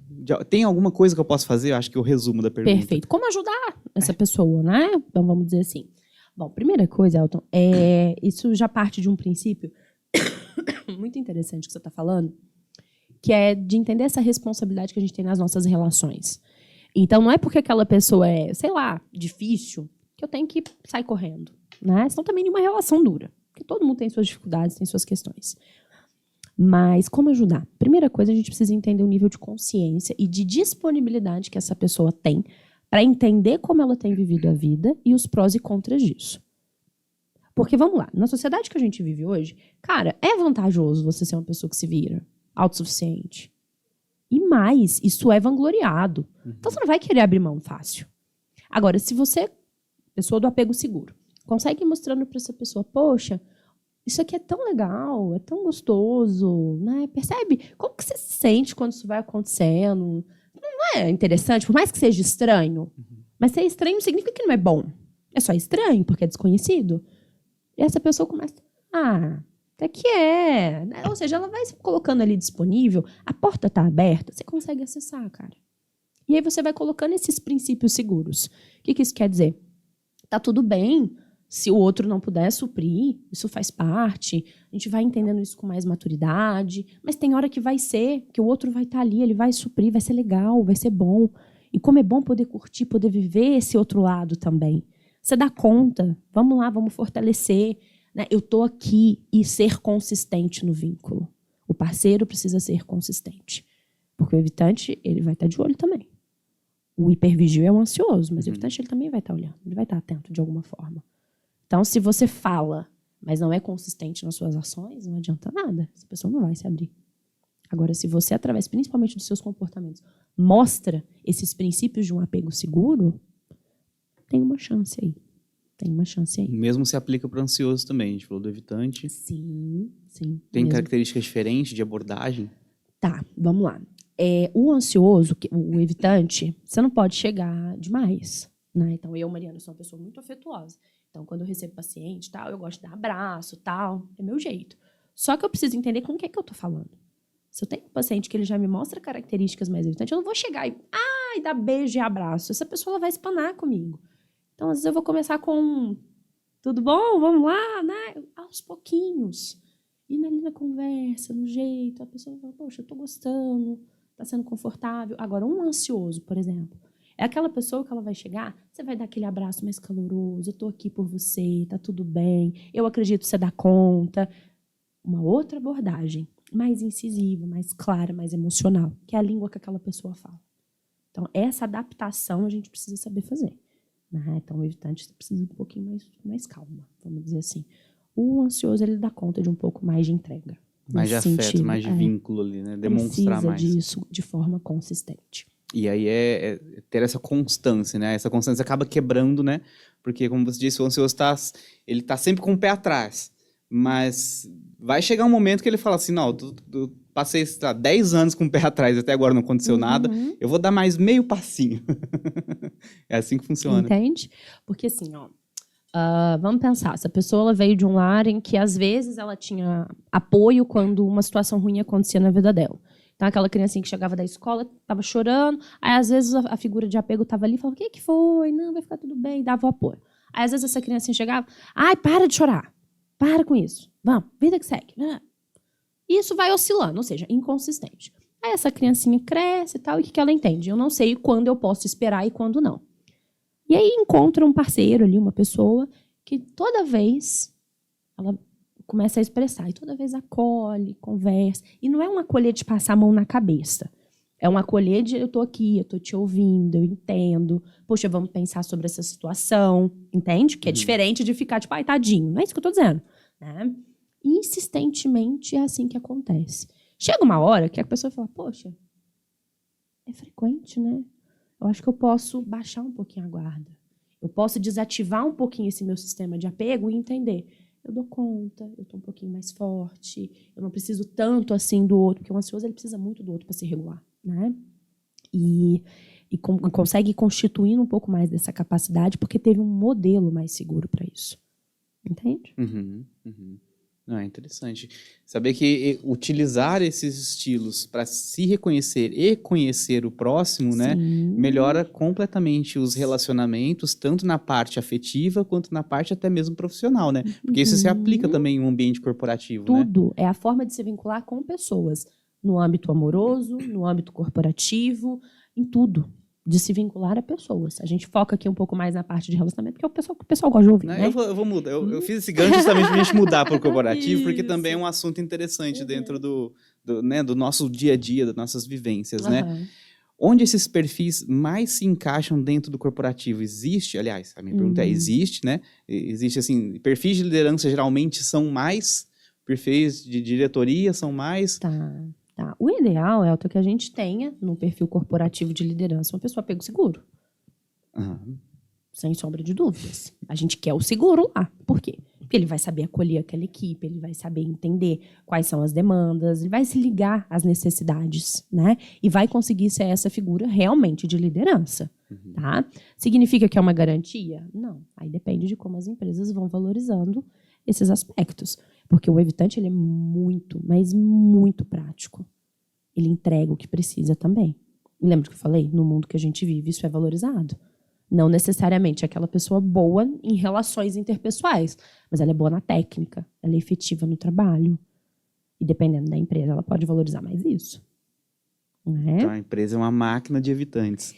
S1: Tem alguma coisa que eu posso fazer? Eu acho que é o resumo da pergunta.
S2: Perfeito. Como ajudar essa pessoa, né? Então, vamos dizer assim. Bom, primeira coisa, Elton, isso já parte de um princípio muito interessante que você está falando, que é de entender essa responsabilidade que a gente tem nas nossas relações. Então, não é porque aquela pessoa é, sei lá, difícil, que eu tenho que sair correndo, né? Senão também nenhuma relação dura. Porque todo mundo tem suas dificuldades, tem suas questões. Mas como ajudar? Primeira coisa, a gente precisa entender o nível de consciência e de disponibilidade que essa pessoa tem para entender como ela tem vivido a vida e os prós e contras disso. Porque, vamos lá, na sociedade que a gente vive hoje, cara, é vantajoso você ser uma pessoa que se vira, autossuficiente. E mais, isso é vangloriado. Então você não vai querer abrir mão fácil. Agora, se você, pessoa do apego seguro, consegue ir mostrando para essa pessoa, poxa, isso aqui é tão legal, é tão gostoso, né? Percebe? Como que você se sente quando isso vai acontecendo? Não é interessante, por mais que seja estranho. Mas ser estranho não significa que não é bom. É só estranho, porque é desconhecido. E essa pessoa começa, até que é. Né? Ou seja, ela vai se colocando ali disponível, a porta está aberta, você consegue acessar, cara. E aí você vai colocando esses princípios seguros. O que isso quer dizer? Tá tudo bem se o outro não puder suprir, isso faz parte, a gente vai entendendo isso com mais maturidade, mas tem hora que vai ser, que o outro vai estar ali, ele vai suprir, vai ser legal, vai ser bom. E como é bom poder curtir, poder viver esse outro lado também. Você dá conta, vamos lá, vamos fortalecer. Né? Eu estou aqui e ser consistente no vínculo. O parceiro precisa ser consistente. Porque o evitante, ele vai estar de olho também. O hipervigil é o ansioso, mas o evitante ele também vai estar olhando. Ele vai estar atento de alguma forma. Então, se você fala, mas não é consistente nas suas ações, não adianta nada. Essa pessoa não vai se abrir. Agora, se você, através principalmente dos seus comportamentos, mostra esses princípios de um apego seguro, tem uma chance aí. Tem uma chance aí.
S1: O mesmo se aplica para o ansioso também. A gente falou do evitante.
S2: Sim.
S1: Tem características diferentes de abordagem?
S2: Tá, vamos lá. O ansioso, o evitante, você não pode chegar demais. Né? Então, eu, Mariana, sou uma pessoa muito afetuosa. Então, quando eu recebo paciente, tal, eu gosto de dar abraço, tal. É meu jeito. Só que eu preciso entender com o que é que eu tô falando. Se eu tenho um paciente que ele já me mostra características mais evitantes, eu não vou chegar e dar beijo e abraço. Essa pessoa ela vai espanar comigo. Então, às vezes, eu vou começar com tudo bom? Vamos lá, né? Aos pouquinhos. E ali na conversa, no jeito, a pessoa fala, poxa, eu tô gostando, tá sendo confortável. Agora, um ansioso, por exemplo, é aquela pessoa que ela vai chegar, você vai dar aquele abraço mais caloroso, eu tô aqui por você, tá tudo bem, eu acredito que você dá conta. Uma outra abordagem, mais incisiva, mais clara, mais emocional, que é a língua que aquela pessoa fala. Então, essa adaptação a gente precisa saber fazer. Né? Então, o evitante precisa de um pouquinho mais calma, vamos dizer assim. O ansioso, ele dá conta de um pouco mais de entrega.
S1: Mais de afeto, mais de vínculo ali, né? Demonstrar mais.
S2: Precisa disso de forma consistente.
S1: E aí é ter essa constância, né? Essa constância acaba quebrando, né? Porque, como você disse, o ansioso ele tá sempre com o pé atrás. Mas vai chegar um momento que ele fala assim, não, eu passei 10 anos com o pé atrás, até agora não aconteceu nada, eu vou dar mais meio passinho. É assim que funciona.
S2: Entende? Porque assim, vamos pensar, essa pessoa ela veio de um lar em que às vezes ela tinha apoio quando uma situação ruim acontecia na vida dela. Então, aquela criancinha que chegava da escola, estava chorando, aí às vezes a figura de apego estava ali e falava, o que foi? Não, vai ficar tudo bem, dava o apoio. Aí às vezes essa criancinha chegava, para de chorar. Para com isso. Vamos, vida que segue. Isso vai oscilando, ou seja, inconsistente. Aí essa criancinha cresce e tal, e o que ela entende? Eu não sei quando eu posso esperar e quando não. E aí encontra um parceiro ali, uma pessoa, que toda vez ela começa a expressar, e toda vez acolhe, conversa. E não é um acolher de passar a mão na cabeça. É um acolher de eu tô aqui, eu tô te ouvindo, eu entendo. Poxa, vamos pensar sobre essa situação, entende? Que é diferente de ficar tipo, ai, tadinho. Não é isso que eu tô dizendo. Né? Insistentemente é assim que acontece. Chega uma hora que a pessoa fala, poxa, é frequente, né? Eu acho que eu posso baixar um pouquinho a guarda. Eu posso desativar um pouquinho esse meu sistema de apego e entender. Eu dou conta, eu tô um pouquinho mais forte, eu não preciso tanto assim do outro, porque o ansioso ele precisa muito do outro para se regular, né? E consegue constituir um pouco mais dessa capacidade porque teve um modelo mais seguro para isso. Entende?
S1: Não, é interessante. Saber que utilizar esses estilos para se reconhecer e conhecer o próximo, né, melhora completamente os relacionamentos, tanto na parte afetiva quanto na parte até mesmo profissional, né? Porque isso se aplica também em um ambiente corporativo, né?
S2: Tudo. É a forma de se vincular com pessoas. No âmbito amoroso, no âmbito corporativo, em tudo. de se vincular a pessoas. A gente foca aqui um pouco mais na parte de relacionamento, porque é o pessoal gosta de ouvir,
S1: Não,
S2: né?
S1: eu vou mudar. Eu fiz esse gancho justamente pra gente mudar para o corporativo, porque também é um assunto interessante dentro né, do nosso dia a dia, das nossas vivências, né? Onde esses perfis mais se encaixam dentro do corporativo? Existe, aliás, a minha pergunta é, existe, né? Existe, assim, perfis de liderança geralmente são mais, perfis de diretoria são mais...
S2: Tá. O ideal, Elton, é que a gente tenha no perfil corporativo de liderança uma pessoa apego seguro. Sem sombra de dúvidas. A gente quer o seguro lá. Por quê? Porque ele vai saber acolher aquela equipe, ele vai saber entender quais são as demandas, ele vai se ligar às necessidades, né? E vai conseguir ser essa figura realmente de liderança, tá? Significa que é uma garantia? Não. Aí depende de como as empresas vão valorizando esses aspectos. Porque o evitante, ele é muito, mas muito prático. Ele entrega o que precisa também. E lembra que eu falei? No mundo que a gente vive, isso é valorizado. Não necessariamente aquela pessoa boa em relações interpessoais, mas ela é boa na técnica, ela é efetiva no trabalho. E dependendo da empresa, ela pode valorizar mais isso. Né?
S1: Então a empresa é uma máquina de evitantes.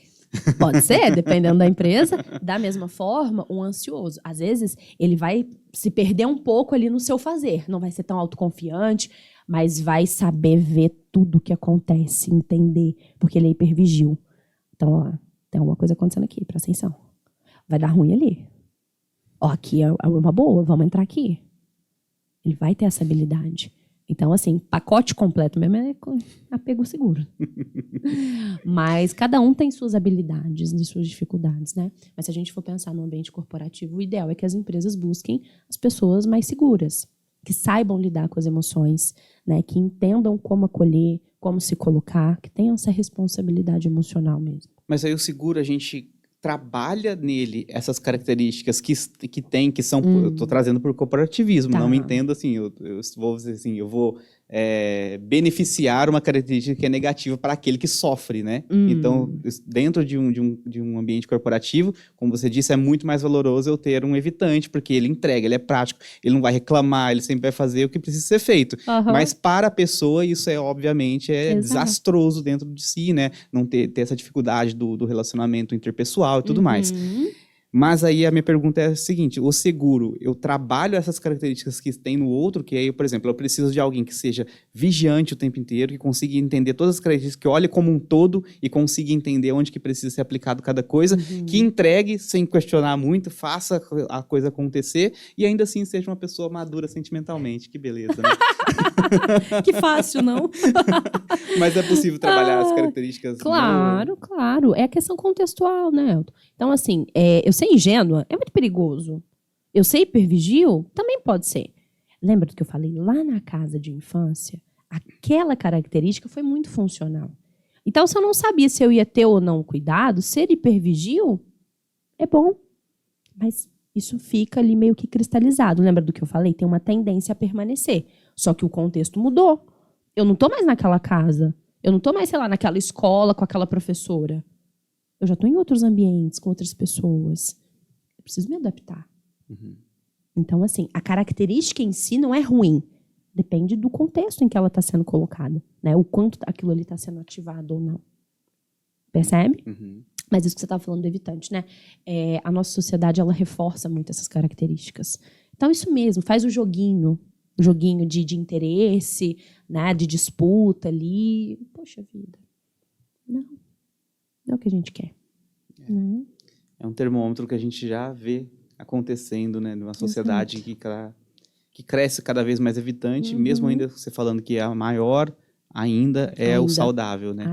S2: Pode ser, dependendo da empresa. Da mesma forma, um ansioso. Às vezes, ele vai se perder um pouco ali no seu fazer. Não vai ser tão autoconfiante, mas vai saber ver tudo o que acontece, entender, porque ele é hipervigil. Então, ó, tem alguma coisa acontecendo aqui, presta atenção. Vai dar ruim ali. Ó, aqui é uma boa, vamos entrar aqui. Ele vai ter essa habilidade. Então, assim, pacote completo mesmo é apego seguro. Mas cada um tem suas habilidades e suas dificuldades, né? Mas se a gente for pensar no ambiente corporativo, o ideal é que as empresas busquem as pessoas mais seguras, que saibam lidar com as emoções, né? Que entendam como acolher, como se colocar, que tenham essa responsabilidade emocional mesmo.
S1: Mas aí o seguro, a gente trabalha nele essas características que tem, que são... Eu estou trazendo por corporativismo,
S2: Tá.
S1: não me entendo assim, eu vou dizer assim, eu vou beneficiar uma característica que é negativa para aquele que sofre, né? Então, dentro de um ambiente corporativo, como você disse, é muito mais valoroso eu ter um evitante, porque ele entrega, ele é prático, ele não vai reclamar, ele sempre vai fazer o que precisa ser feito. Mas para a pessoa, isso obviamente desastroso dentro de si, né? Não ter essa dificuldade do relacionamento interpessoal e tudo mais. Mas aí a minha pergunta é a seguinte, o seguro, eu trabalho essas características que tem no outro, que aí, por exemplo, eu preciso de alguém que seja vigiante o tempo inteiro, que consiga entender todas as características, que olhe como um todo e consiga entender onde que precisa ser aplicado cada coisa, que entregue sem questionar muito, faça a coisa acontecer e ainda assim seja uma pessoa madura sentimentalmente. Que beleza, né?
S2: Que fácil, não?
S1: Mas é possível trabalhar as características?
S2: Claro, claro. É a questão contextual, né, Elton? Então, assim, eu ser ingênua é muito perigoso. Eu ser hipervigil também pode ser. Lembra do que eu falei? Lá na casa de infância, aquela característica foi muito funcional. Então, se eu não sabia se eu ia ter ou não cuidado, ser hipervigil é bom. Mas isso fica ali meio que cristalizado. Lembra do que eu falei? Tem uma tendência a permanecer. Só que o contexto mudou. Eu não estou mais naquela casa. Eu não estou mais, sei lá, naquela escola com aquela professora. Eu já estou em outros ambientes, com outras pessoas. Eu preciso me adaptar. Então, assim, a característica em si não é ruim. Depende do contexto em que ela está sendo colocada, né? O quanto aquilo ali está sendo ativado ou não. Percebe? Mas isso que você estava falando do evitante, né? A nossa sociedade, ela reforça muito essas características. Então, isso mesmo, faz o joguinho de interesse, né? De disputa ali. Poxa vida. Não é o que a gente quer.
S1: É um termômetro que a gente já vê acontecendo, né? Numa sociedade que cresce cada vez mais evitante, mesmo ainda você falando que é a maior, ainda é o saudável, né?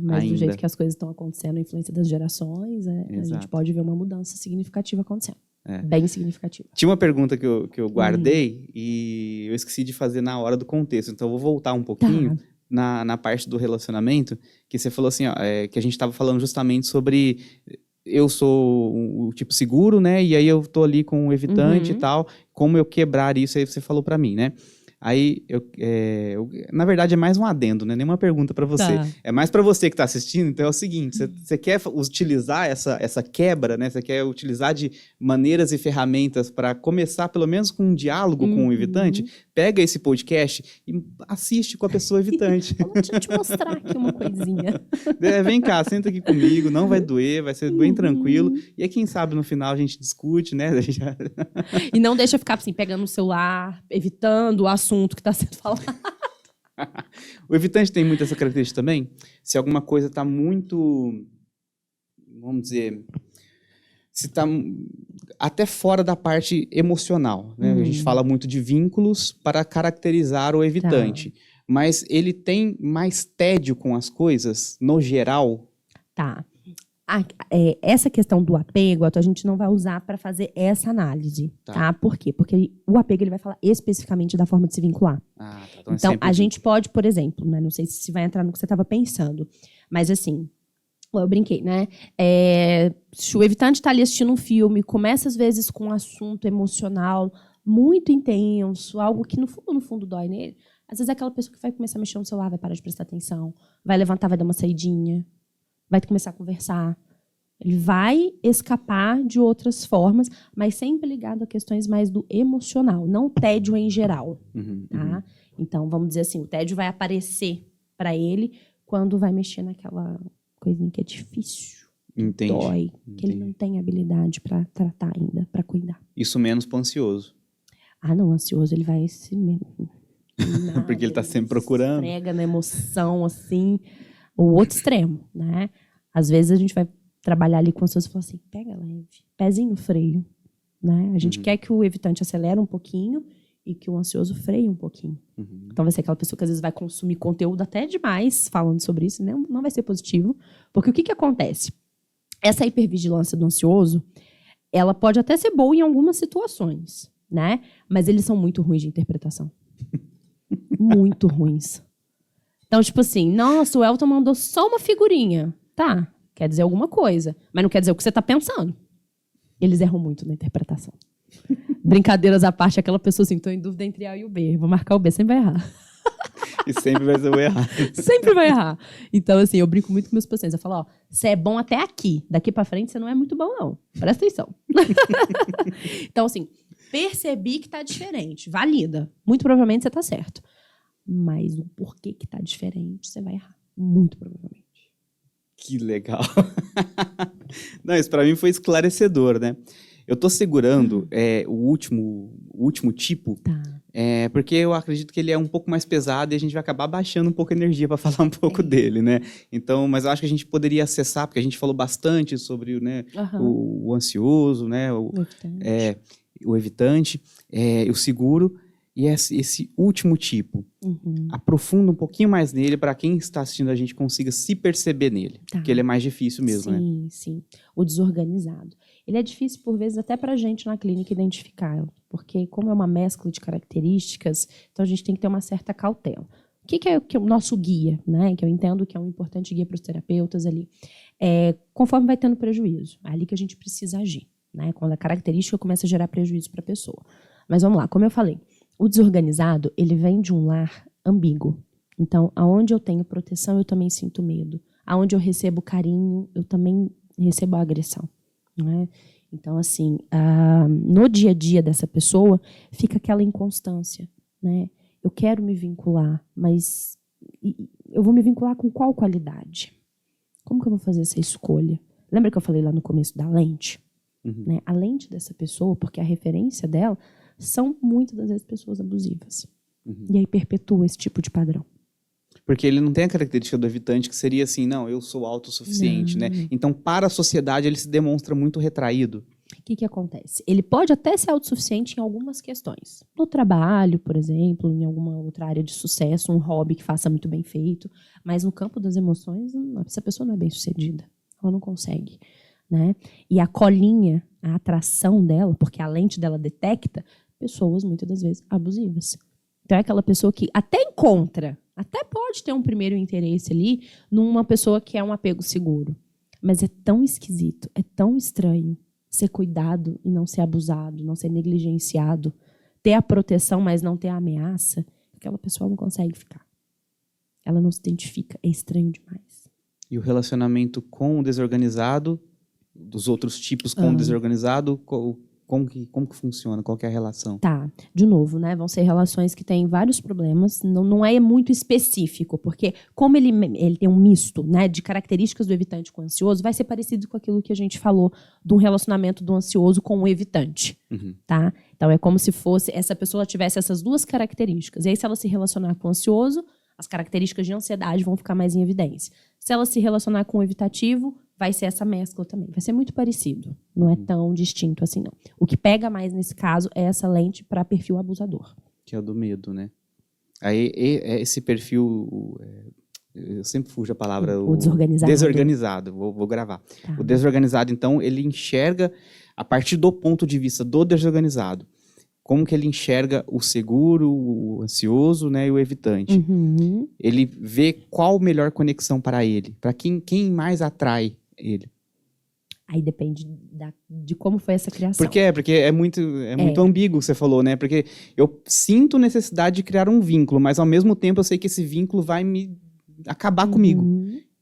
S2: Mas do jeito que as coisas estão acontecendo, a influência das gerações, a gente pode ver uma mudança significativa acontecendo. Bem significativa.
S1: Tinha uma pergunta que eu guardei e eu esqueci de fazer na hora do contexto, então eu vou voltar um pouquinho na parte do relacionamento, que você falou assim, ó, que a gente estava falando justamente sobre... Eu sou o tipo seguro, né? E aí eu tô ali com o evitante e tal. Como eu quebrar isso? Aí você falou para mim, né? Aí, na verdade, é mais um adendo, né? Nenhuma pergunta para você.
S2: Tá.
S1: É mais para você que está assistindo, então é o seguinte, você quer utilizar essa quebra, né? Você quer utilizar de maneiras e ferramentas para começar, pelo menos com um diálogo com o evitante? Pega esse podcast e assiste com a pessoa evitante.
S2: Vamos te mostrar aqui uma coisinha.
S1: Vem cá, senta aqui comigo, não vai doer, vai ser bem tranquilo. E aí, quem sabe, no final a gente discute, né?
S2: E não deixa ficar assim, pegando o celular, evitando o assunto que está sendo falado.
S1: O evitante tem muito essa característica também. Se alguma coisa está muito, vamos dizer, se está até fora da parte emocional, né? A gente fala muito de vínculos para caracterizar o evitante. Mas ele tem mais tédio com as coisas, no geral?
S2: Tá. Essa questão do apego, a gente não vai usar para fazer essa análise, tá? Por quê? Porque o apego ele vai falar especificamente da forma de se vincular. Então, a gente pode, por exemplo, né, não sei se vai entrar no que você estava pensando, mas assim, eu brinquei, né? Se o evitante está ali assistindo um filme, começa às vezes com um assunto emocional muito intenso, algo que no fundo dói nele, às vezes é aquela pessoa que vai começar a mexer no celular, vai parar de prestar atenção, vai levantar, vai dar uma saidinha, vai começar a conversar. Ele vai escapar de outras formas, mas sempre ligado a questões mais do emocional, não o tédio em geral. Tá? Então, vamos dizer assim, o tédio vai aparecer para ele quando vai mexer naquela coisinha que é difícil, que dói, que ele não tem habilidade para tratar ainda, para cuidar.
S1: Isso menos pro ansioso.
S2: Não, ansioso ele vai se...
S1: Porque ele está sempre procurando.
S2: Prega na emoção, assim... O outro extremo, né? Às vezes a gente vai trabalhar ali com as pessoas e falar assim, pega leve, pezinho no freio, né? A gente quer que o evitante acelere um pouquinho e que o ansioso freie um pouquinho. Então vai ser aquela pessoa que às vezes vai consumir conteúdo até demais falando sobre isso, né? Não vai ser positivo, porque o que acontece? Essa hipervigilância do ansioso, ela pode até ser boa em algumas situações, né? Mas eles são muito ruins de interpretação. Muito ruins. Então, tipo assim, nossa, o Elton mandou só uma figurinha. Tá, quer dizer alguma coisa, mas não quer dizer o que você está pensando. Eles erram muito na interpretação. Brincadeiras à parte, aquela pessoa assim, estou em dúvida entre A e o B. Vou marcar o B, sempre vai errar.
S1: E sempre vai ser o errado.
S2: Sempre vai errar. Então, assim, eu brinco muito com meus pacientes. Eu falo, ó, você é bom até aqui. Daqui pra frente, você não é muito bom, não. Presta atenção. Então, assim, percebi que tá diferente. Valida. Muito provavelmente você tá certo. Mas o porquê que tá diferente, você vai errar. Muito provavelmente.
S1: Que legal. Não, isso pra mim foi esclarecedor, né? Eu tô segurando o último tipo, porque eu acredito que ele é um pouco mais pesado e a gente vai acabar baixando um pouco a energia para falar um pouco dele, né? Então, mas eu acho que a gente poderia acessar, porque a gente falou bastante sobre, né, o ansioso, né, o evitante, o seguro. E esse último tipo, aprofunda um pouquinho mais nele para quem está assistindo a gente consiga se perceber nele. Porque ele é mais difícil mesmo, né?
S2: Sim, sim. O desorganizado. Ele é difícil, por vezes, até para a gente na clínica identificar. Porque como é uma mescla de características, então a gente tem que ter uma certa cautela. O que é o nosso guia, né? Que eu entendo que é um importante guia para os terapeutas ali. Conforme vai tendo prejuízo, é ali que a gente precisa agir, né? Quando a característica começa a gerar prejuízo para a pessoa. Mas vamos lá, como eu falei, o desorganizado, ele vem de um lar ambíguo. Então, aonde eu tenho proteção, eu também sinto medo. Aonde eu recebo carinho, eu também recebo agressão. Né? Então, assim, no dia a dia dessa pessoa, fica aquela inconstância. Né? Eu quero me vincular, mas eu vou me vincular com qual qualidade? Como que eu vou fazer essa escolha? Lembra que eu falei lá no começo da lente? Né? A lente dessa pessoa, porque a referência dela são muitas das vezes pessoas abusivas. E aí perpetua esse tipo de padrão.
S1: Porque ele não tem a característica do evitante que seria assim, não, eu sou autossuficiente, né? Então, para a sociedade, ele se demonstra muito retraído.
S2: O que acontece? Ele pode até ser autossuficiente em algumas questões. No trabalho, por exemplo, em alguma outra área de sucesso, um hobby que faça muito bem feito. Mas no campo das emoções, essa pessoa não é bem sucedida. Ela não consegue. Né? E a colinha, a atração dela, porque a lente dela detecta pessoas, muitas das vezes, abusivas. Então, é aquela pessoa que até encontra, até pode ter um primeiro interesse ali numa pessoa que é um apego seguro. Mas é tão esquisito, é tão estranho ser cuidado e não ser abusado, não ser negligenciado ter a proteção, mas não ter a ameaça, aquela pessoa não consegue ficar. Ela não se identifica, é estranho demais.
S1: E o relacionamento com o desorganizado, dos outros tipos com o desorganizado, como que funciona? Qual que é a relação?
S2: Tá, de novo, né? Vão ser relações que têm vários problemas, não é muito específico, porque como ele tem um misto, né, de características do evitante com o ansioso, vai ser parecido com aquilo que a gente falou de um relacionamento do ansioso com o evitante, tá? Então é como se fosse, essa pessoa tivesse essas duas características. E aí se ela se relacionar com o ansioso, as características de ansiedade vão ficar mais em evidência. Se ela se relacionar com o evitativo, vai ser essa mescla também. Vai ser muito parecido. Não é tão distinto assim, não. O que pega mais nesse caso é essa lente para perfil abusador.
S1: Que é o do medo, né? Aí, esse perfil... eu sempre fujo a palavra...
S2: O desorganizado.
S1: Desorganizado, vou gravar.
S2: Tá.
S1: O desorganizado, então, ele enxerga, a partir do ponto de vista do desorganizado, como que ele enxerga o seguro, o ansioso, né, e o evitante. Ele vê qual a melhor conexão para ele, para quem mais atrai ele.
S2: Aí depende de como foi essa criação.
S1: Porque é muito ambíguo o que você falou, né? Porque eu sinto necessidade de criar um vínculo, mas ao mesmo tempo eu sei que esse vínculo vai me acabar comigo.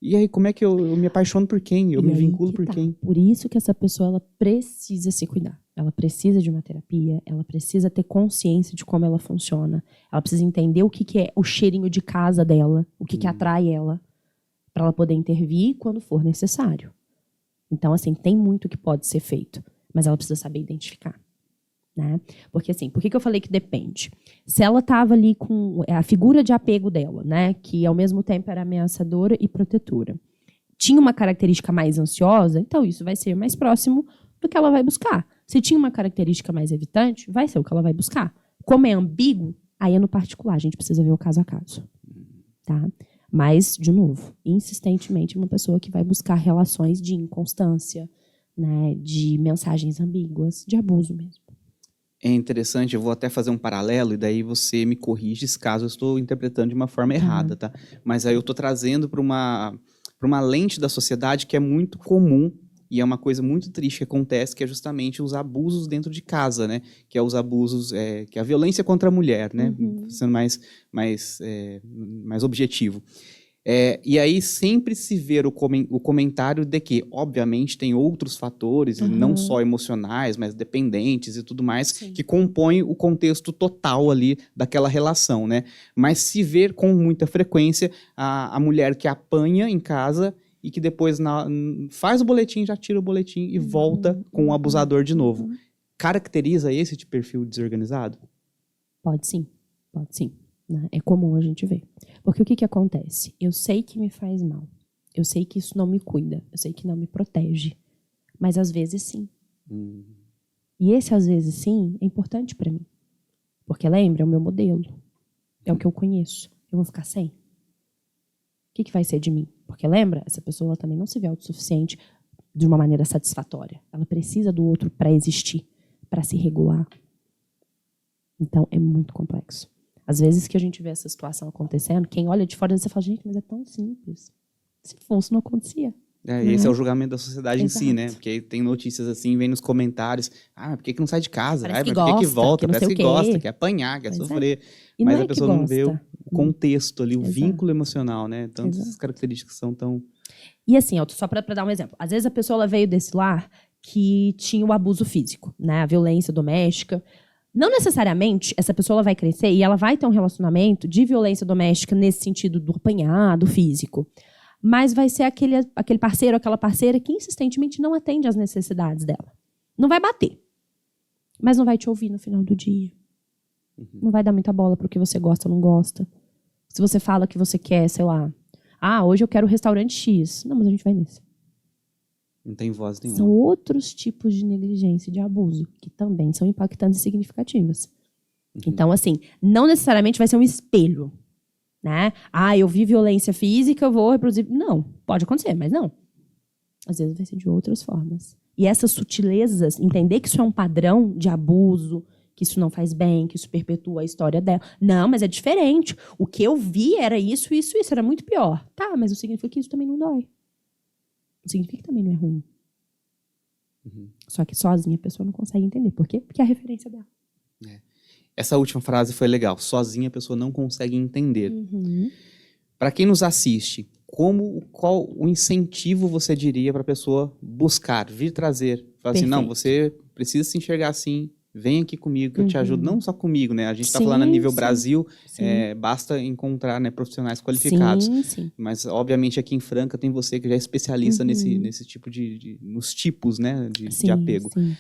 S1: E aí, como é que eu me apaixono por quem? Eu me vinculo por quem?
S2: Por isso que essa pessoa ela precisa se cuidar. Ela precisa de uma terapia, ela precisa ter consciência de como ela funciona. Ela precisa entender o que é o cheirinho de casa dela, o que atrai ela, para ela poder intervir quando for necessário. Então, assim, tem muito que pode ser feito, mas ela precisa saber identificar. Né? Porque, assim, por que eu falei que depende? Se ela estava ali com a figura de apego dela, né, que ao mesmo tempo era ameaçadora e protetora, tinha uma característica mais ansiosa, então isso vai ser mais próximo do que ela vai buscar. Se tinha uma característica mais evitante, vai ser o que ela vai buscar. Como é ambíguo, aí é no particular, a gente precisa ver o caso a caso. Tá? Mas, de novo, insistentemente, uma pessoa que vai buscar relações de inconstância, né, de mensagens ambíguas, de abuso mesmo.
S1: É interessante, eu vou até fazer um paralelo e daí você me corrige se caso eu estou interpretando de uma forma errada, tá? Mas aí eu estou trazendo para uma lente da sociedade que é muito comum e é uma coisa muito triste que acontece, que é justamente os abusos dentro de casa, né? Que é os abusos, que é a violência contra a mulher, né? Sendo mais objetivo. E aí sempre se vê o comentário de que, obviamente, tem outros fatores, não só emocionais, mas dependentes e tudo mais, que compõem o contexto total ali daquela relação, né? Mas se vê com muita frequência a mulher que apanha em casa e que depois faz o boletim, já tira o boletim e volta com o abusador de novo. Caracteriza esse tipo de perfil desorganizado?
S2: Pode sim, pode sim. Né? É comum a gente ver. Porque o que acontece? Eu sei que me faz mal. Eu sei que isso não me cuida. Eu sei que não me protege. Mas às vezes sim. E esse às vezes sim é importante para mim. Porque lembra, é o meu modelo. É o que eu conheço. Eu vou ficar sem? O que vai ser de mim? Porque lembra, essa pessoa ela também não se vê autossuficiente de uma maneira satisfatória. Ela precisa do outro para existir, para se regular. Então é muito complexo. Às vezes que a gente vê essa situação acontecendo, quem olha de fora, você fala, gente, mas é tão simples. Se fosse, não acontecia.
S1: Esse é o julgamento da sociedade
S2: Exato.
S1: em si, né? Porque tem notícias assim, vem nos comentários, por que não sai de casa?
S2: Parece que
S1: Mas por que
S2: gosta,
S1: volta?
S2: que não sei
S1: Parece
S2: o
S1: que
S2: quê.
S1: gosta, quer apanhar, quer sofrer.
S2: E
S1: Mas
S2: não é
S1: a pessoa
S2: que
S1: não vê o
S2: gosta.
S1: contexto ali, o
S2: Exato.
S1: vínculo emocional, né? Tantas
S2: Exato.
S1: essas características são tão...
S2: E assim, só para dar um exemplo. Às vezes a pessoa ela veio desse lar que tinha o abuso físico, né? A violência doméstica. Não necessariamente essa pessoa ela vai crescer e ela vai ter um relacionamento de violência doméstica nesse sentido do apanhar, do físico. Mas vai ser aquele parceiro, aquela parceira que insistentemente não atende às necessidades dela. Não vai bater, mas não vai te ouvir no final do dia. Não vai dar muita bola pro que você gosta ou não gosta. Se você fala que você quer, sei lá, hoje eu quero o restaurante X. Não, mas a gente vai nesse.
S1: Não tem voz nenhuma.
S2: São outros tipos de negligência e de abuso, que também são impactantes e significativas. Então, assim, não necessariamente vai ser um espelho. Né? Eu vi violência física, eu vou reproduzir. Não, pode acontecer, mas não. Às vezes vai ser de outras formas. E essas sutilezas, entender que isso é um padrão de abuso, que isso não faz bem, que isso perpetua a história dela. Não, mas é diferente. O que eu vi era isso, isso, isso. Era muito pior. Tá, mas não significa que isso também não dói. Não significa que também não é ruim. Só que sozinha a pessoa não consegue entender. Por quê? Porque é a referência dela.
S1: Essa última frase foi legal. Sozinha a pessoa não consegue entender.
S2: Uhum.
S1: Para quem nos assiste, qual o incentivo você diria para a pessoa buscar, vir trazer? Falar assim, não, você precisa se enxergar assim, vem aqui comigo que eu te ajudo. Não só comigo, né? A gente está falando a nível Brasil, basta encontrar, né, profissionais qualificados.
S2: Sim.
S1: Mas, obviamente, aqui em Franca tem você que já é especialista nesse tipo nos tipos, né, de apego.
S2: Sim.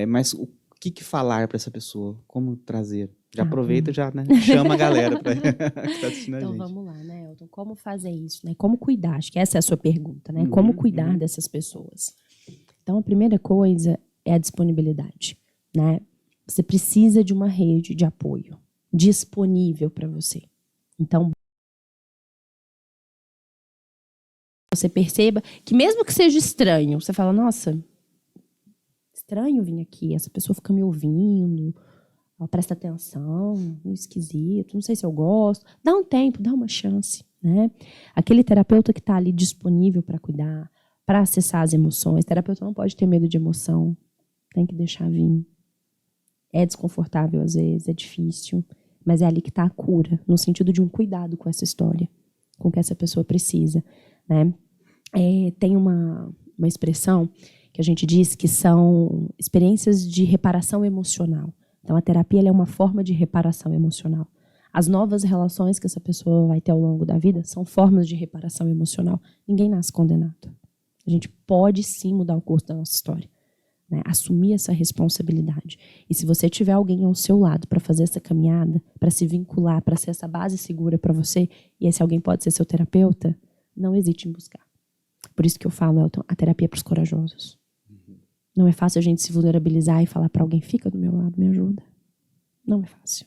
S1: Mas o que falar para essa pessoa? Como trazer? Já aproveita, já, né? Chama a galera que tá assistindo a gente.
S2: Então, vamos lá, né, Elton? Como fazer isso, né? Como cuidar? Acho que essa é a sua pergunta, né? Como cuidar dessas pessoas? Então, a primeira coisa é a disponibilidade, né? Você precisa de uma rede de apoio disponível para você. Então, você perceba que mesmo que seja estranho, você fala, nossa, estranho vir aqui, essa pessoa fica me ouvindo, ela presta atenção, meio esquisito, não sei se eu gosto. Dá um tempo, dá uma chance, né? Aquele terapeuta que está ali disponível para cuidar, para acessar as emoções. O terapeuta não pode ter medo de emoção, tem que deixar vir. É desconfortável às vezes, é difícil, mas é ali que está a cura, no sentido de um cuidado com essa história, com o que essa pessoa precisa, né? Tem uma expressão que a gente diz que são experiências de reparação emocional. Então, a terapia ela é uma forma de reparação emocional. As novas relações que essa pessoa vai ter ao longo da vida são formas de reparação emocional. Ninguém nasce condenado. A gente pode, sim, mudar o curso da nossa história, né? Assumir essa responsabilidade. E se você tiver alguém ao seu lado para fazer essa caminhada, para se vincular, para ser essa base segura para você, e esse alguém pode ser seu terapeuta, não hesite em buscar. Por isso que eu falo, Elton, a terapia é para os corajosos. Não é fácil a gente se vulnerabilizar e falar para alguém, fica do meu lado, me ajuda. Não é fácil,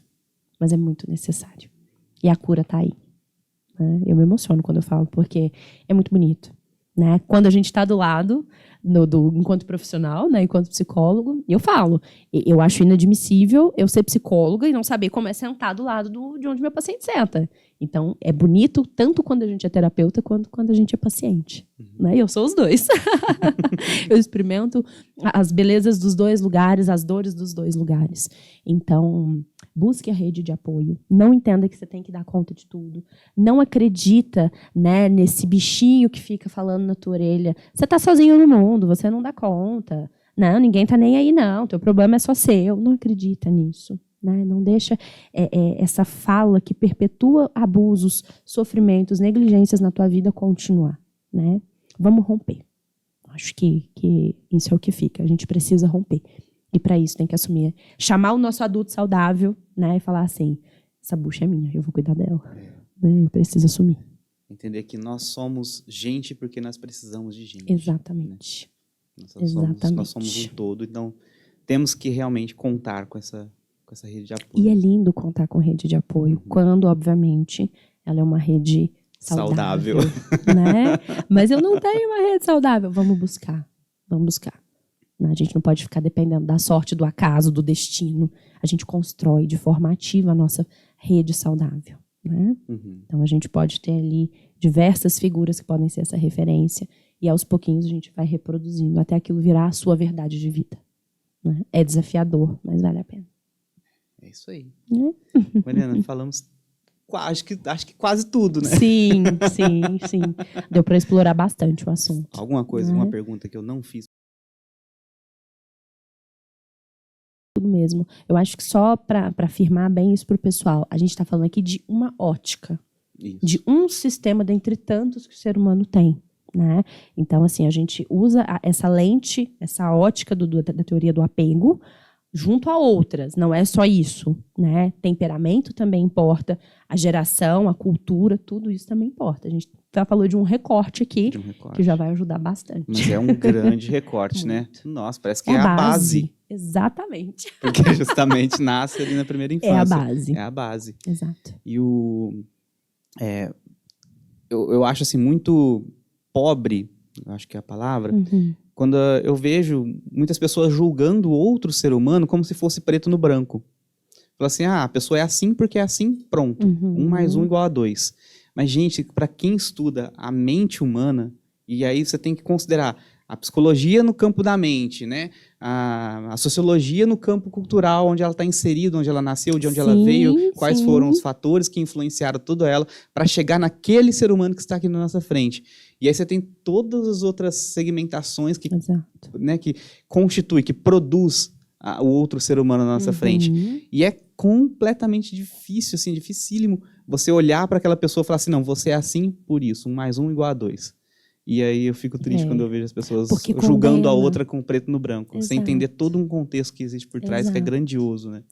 S2: mas é muito necessário. E a cura está aí, né? Eu me emociono quando eu falo, porque é muito bonito, né? Quando a gente está do lado, enquanto profissional, né, enquanto psicólogo, eu falo, eu acho inadmissível eu ser psicóloga e não saber como é sentar do lado de onde meu paciente senta. Então, é bonito tanto quando a gente é terapeuta quanto quando a gente é paciente. Né? Eu sou os dois. Eu experimento as belezas dos dois lugares, as dores dos dois lugares. Então, busque a rede de apoio. Não entenda que você tem que dar conta de tudo. Não acredita, né, nesse bichinho que fica falando na tua orelha. Você está sozinho no mundo, você não dá conta. Não, ninguém está nem aí, não. Teu problema é só seu. Não acredita nisso. Né? Não deixa essa fala que perpetua abusos, sofrimentos, negligências na tua vida continuar. Né? Vamos romper. Acho que isso é o que fica. A gente precisa romper. E para isso tem que assumir. Chamar o nosso adulto saudável, né? E falar assim, essa bucha é minha, eu vou cuidar dela. Né? Eu preciso assumir.
S1: Entender que nós somos gente porque nós precisamos de gente.
S2: Exatamente.
S1: Né? Nós somos um todo, então temos que realmente contar com essa rede de apoio.
S2: E é lindo contar com rede de apoio, quando, obviamente, ela é uma rede saudável. Né? Mas eu não tenho uma rede saudável. Vamos buscar. A gente não pode ficar dependendo da sorte, do acaso, do destino. A gente constrói de forma ativa a nossa rede saudável. Né? Então, a gente pode ter ali diversas figuras que podem ser essa referência e, aos pouquinhos, a gente vai reproduzindo até aquilo virar a sua verdade de vida. Né? É desafiador, mas vale a pena.
S1: É isso aí. Mariana, falamos acho que quase tudo, né?
S2: Sim. Deu para explorar bastante o assunto.
S1: Alguma coisa, uma pergunta que eu não fiz?
S2: Tudo mesmo. Eu acho que só para afirmar bem isso para o pessoal, a gente está falando aqui de uma ótica, de um sistema dentre tantos que o ser humano tem. Né? Então, assim, a gente usa essa lente, essa ótica da teoria do apego, junto a outras, não é só isso, né? Temperamento também importa, a geração, a cultura, tudo isso também importa. A gente já falou de um recorte aqui, que já vai ajudar bastante.
S1: Mas é um grande recorte, né? Nossa, parece que é a base.
S2: Exatamente.
S1: Porque justamente nasce ali na primeira infância.
S2: É a base.
S1: Exato. E eu acho assim, muito pobre, acho que é a palavra, quando eu vejo muitas pessoas julgando outro ser humano como se fosse preto no branco. Fala assim, a pessoa é assim porque é assim, pronto. 1 mais 1 igual a 2. Mas, gente, para quem estuda a mente humana, e aí você tem que considerar a psicologia no campo da mente, né? A sociologia no campo cultural, onde ela está inserida, onde ela nasceu, de onde ela veio, quais foram os fatores que influenciaram toda ela para chegar naquele ser humano que está aqui na nossa frente. E aí você tem todas as outras segmentações que, né, que constitui, que produz o outro ser humano na nossa frente. E é completamente difícil, assim, dificílimo você olhar para aquela pessoa e falar assim, não, você é assim por isso, 1 mais 1 igual a 2. E aí eu fico triste quando eu vejo as pessoas julgando a outra com preto no branco, sem entender todo um contexto que existe por trás, que é grandioso, né?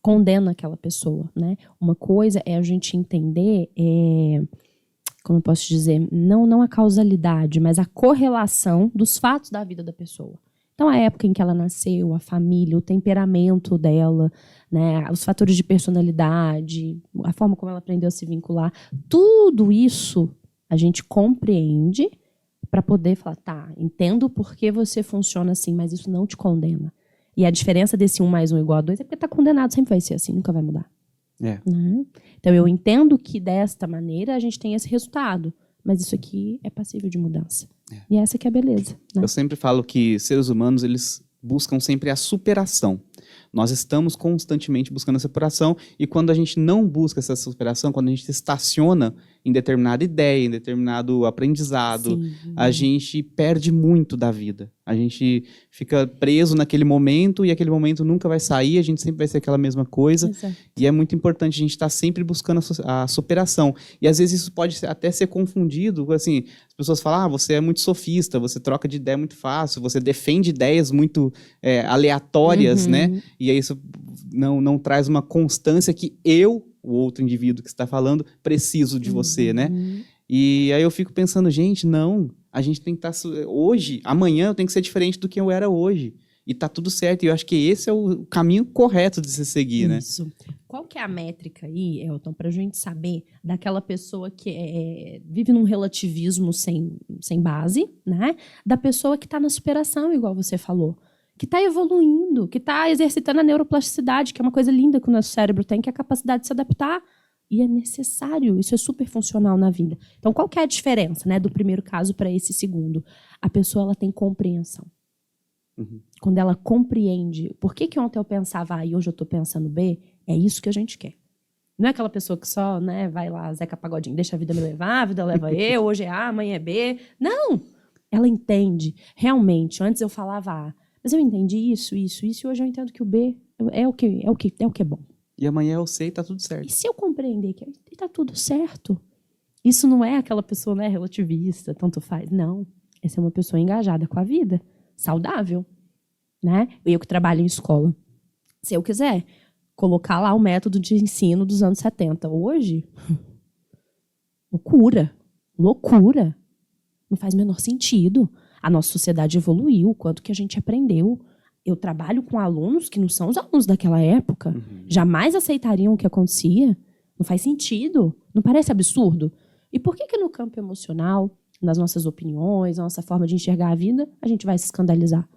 S2: Condena aquela pessoa, né? Uma coisa é a gente entender, como eu posso dizer, não a causalidade, mas a correlação dos fatos da vida da pessoa. Então, a época em que ela nasceu, a família, o temperamento dela, né, os fatores de personalidade, a forma como ela aprendeu a se vincular, tudo isso a gente compreende para poder falar, tá, entendo por que você funciona assim, mas isso não te condena. E a diferença desse 1 mais 1 igual a 2 é porque tá condenado, sempre vai ser assim, nunca vai mudar. Né? Então, eu entendo que desta maneira a gente tem esse resultado, mas isso aqui é passível de mudança. E essa que é a beleza. Né?
S1: Eu sempre falo que seres humanos, eles buscam sempre a superação. Nós estamos constantemente buscando a superação e quando a gente não busca essa superação, quando a gente estaciona em determinada ideia, em determinado aprendizado, a gente perde muito da vida. A gente fica preso naquele momento e aquele momento nunca vai sair, a gente sempre vai ser aquela mesma coisa. E é muito importante a gente estar sempre buscando a superação. E às vezes isso pode até ser confundido, assim, as pessoas falam, você é muito sofista, você troca de ideia muito fácil, você defende ideias muito aleatórias, né? E aí isso não traz uma constância que o outro indivíduo que está falando, preciso de você, né? E aí eu fico pensando, gente, não, a gente tem que estar... Hoje, amanhã eu tenho que ser diferente do que eu era hoje. E tá tudo certo. E eu acho que esse é o caminho correto de se seguir, né?
S2: Isso. Qual que é a métrica aí, Elton, pra gente saber daquela pessoa que vive num relativismo sem base, né? Da pessoa que tá na superação, igual você falou. Que está evoluindo, que está exercitando a neuroplasticidade, que é uma coisa linda que o nosso cérebro tem, que é a capacidade de se adaptar. E é necessário, isso é super funcional na vida. Então, qual que é a diferença, né, do primeiro caso para esse segundo? A pessoa ela tem compreensão. Quando ela compreende por que ontem eu pensava A e hoje eu estou pensando B, é isso que a gente quer. Não é aquela pessoa que só, né, vai lá, Zeca Pagodinho, deixa a vida me levar, a vida leva eu, hoje é A, amanhã é B. Não! Ela entende. Realmente, antes eu falava A, mas eu entendi isso, e hoje eu entendo que o B é o que é bom.
S1: E amanhã eu sei e tá tudo certo.
S2: E se eu compreender que tá tudo certo? Isso não é aquela pessoa, né, relativista, tanto faz. Não. Essa é uma pessoa engajada com a vida, saudável. Né? Eu que trabalho em escola. Se eu quiser colocar lá o método de ensino dos anos 70, hoje, loucura. Não faz o menor sentido. A nossa sociedade evoluiu, o quanto que a gente aprendeu. Eu trabalho com alunos que não são os alunos daquela época. Jamais aceitariam o que acontecia. Não faz sentido. Não parece absurdo? E por que no campo emocional, nas nossas opiniões, na nossa forma de enxergar a vida, a gente vai se escandalizar?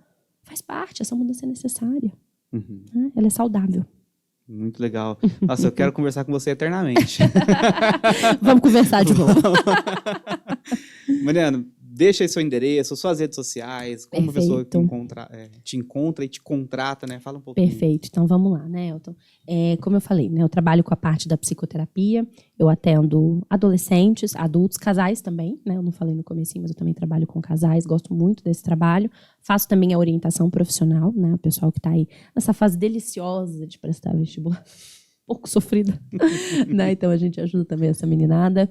S2: Faz parte, essa mudança é necessária. Ela é saudável.
S1: Muito legal. Nossa, eu quero conversar com você eternamente.
S2: Vamos conversar de novo.
S1: Mariana, deixa aí seu endereço, suas redes sociais, como a pessoa te encontra e te contrata, né? Fala um pouquinho.
S2: Perfeito. Então, vamos lá, né, Elton? Como eu falei, né, eu trabalho com a parte da psicoterapia, eu atendo adolescentes, adultos, casais também, né? Eu não falei no comecinho, mas eu também trabalho com casais, gosto muito desse trabalho. Faço também a orientação profissional, né? O pessoal que está aí nessa fase deliciosa de prestar vestibular. Pouco sofrida, né? Então a gente ajuda também essa meninada.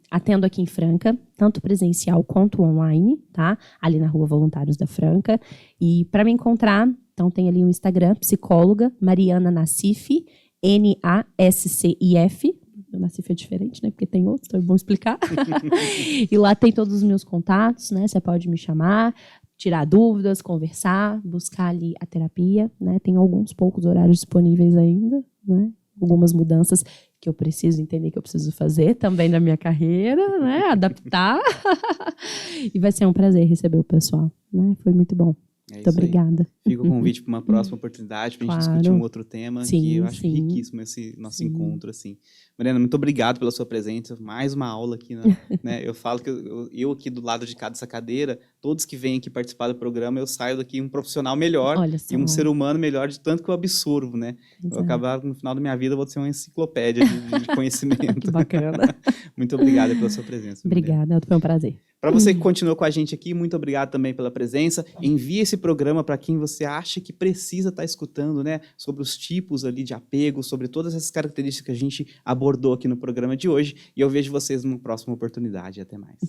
S2: Atendo aqui em Franca, tanto presencial quanto online, tá? Ali na Rua Voluntários da Franca. E para me encontrar, então tem ali o Instagram, psicóloga Mariana Nassif, Nassif. O Nassif é diferente, né? Porque tem outros, então é bom explicar. E lá tem todos os meus contatos, né? Você pode me chamar, tirar dúvidas, conversar, buscar ali a terapia, né? Tem alguns poucos horários disponíveis ainda, né? Algumas mudanças que eu preciso entender que eu preciso fazer também na minha carreira, né? Adaptar. E vai ser um prazer receber o pessoal, né? Foi muito bom.
S1: É
S2: Muito
S1: isso aí.
S2: obrigada.
S1: Fica o convite para uma próxima oportunidade, para a gente discutir um outro tema,
S2: Sim,
S1: que eu acho
S2: sim.
S1: riquíssimo esse nosso
S2: Sim.
S1: encontro, assim. Mariana, muito obrigado pela sua presença, mais uma aula aqui, né? Eu falo que eu aqui do lado de cá dessa cadeira, todos que vêm aqui participar do programa, eu saio daqui um profissional melhor
S2: Olha só.
S1: e um ser humano melhor de tanto que eu absorvo, né? Eu
S2: Exato.
S1: acabar, no final da minha vida, eu vou ser uma enciclopédia de conhecimento.
S2: Que bacana.
S1: Muito obrigado pela sua presença, Mariana.
S2: Obrigada, foi um prazer.
S1: Para você que continuou com a gente aqui, muito obrigado também pela presença. Envie esse programa para quem você acha que precisa estar escutando, né? Sobre os tipos ali de apego, sobre todas essas características que a gente abordou aqui no programa de hoje. E eu vejo vocês numa próxima oportunidade. Até mais.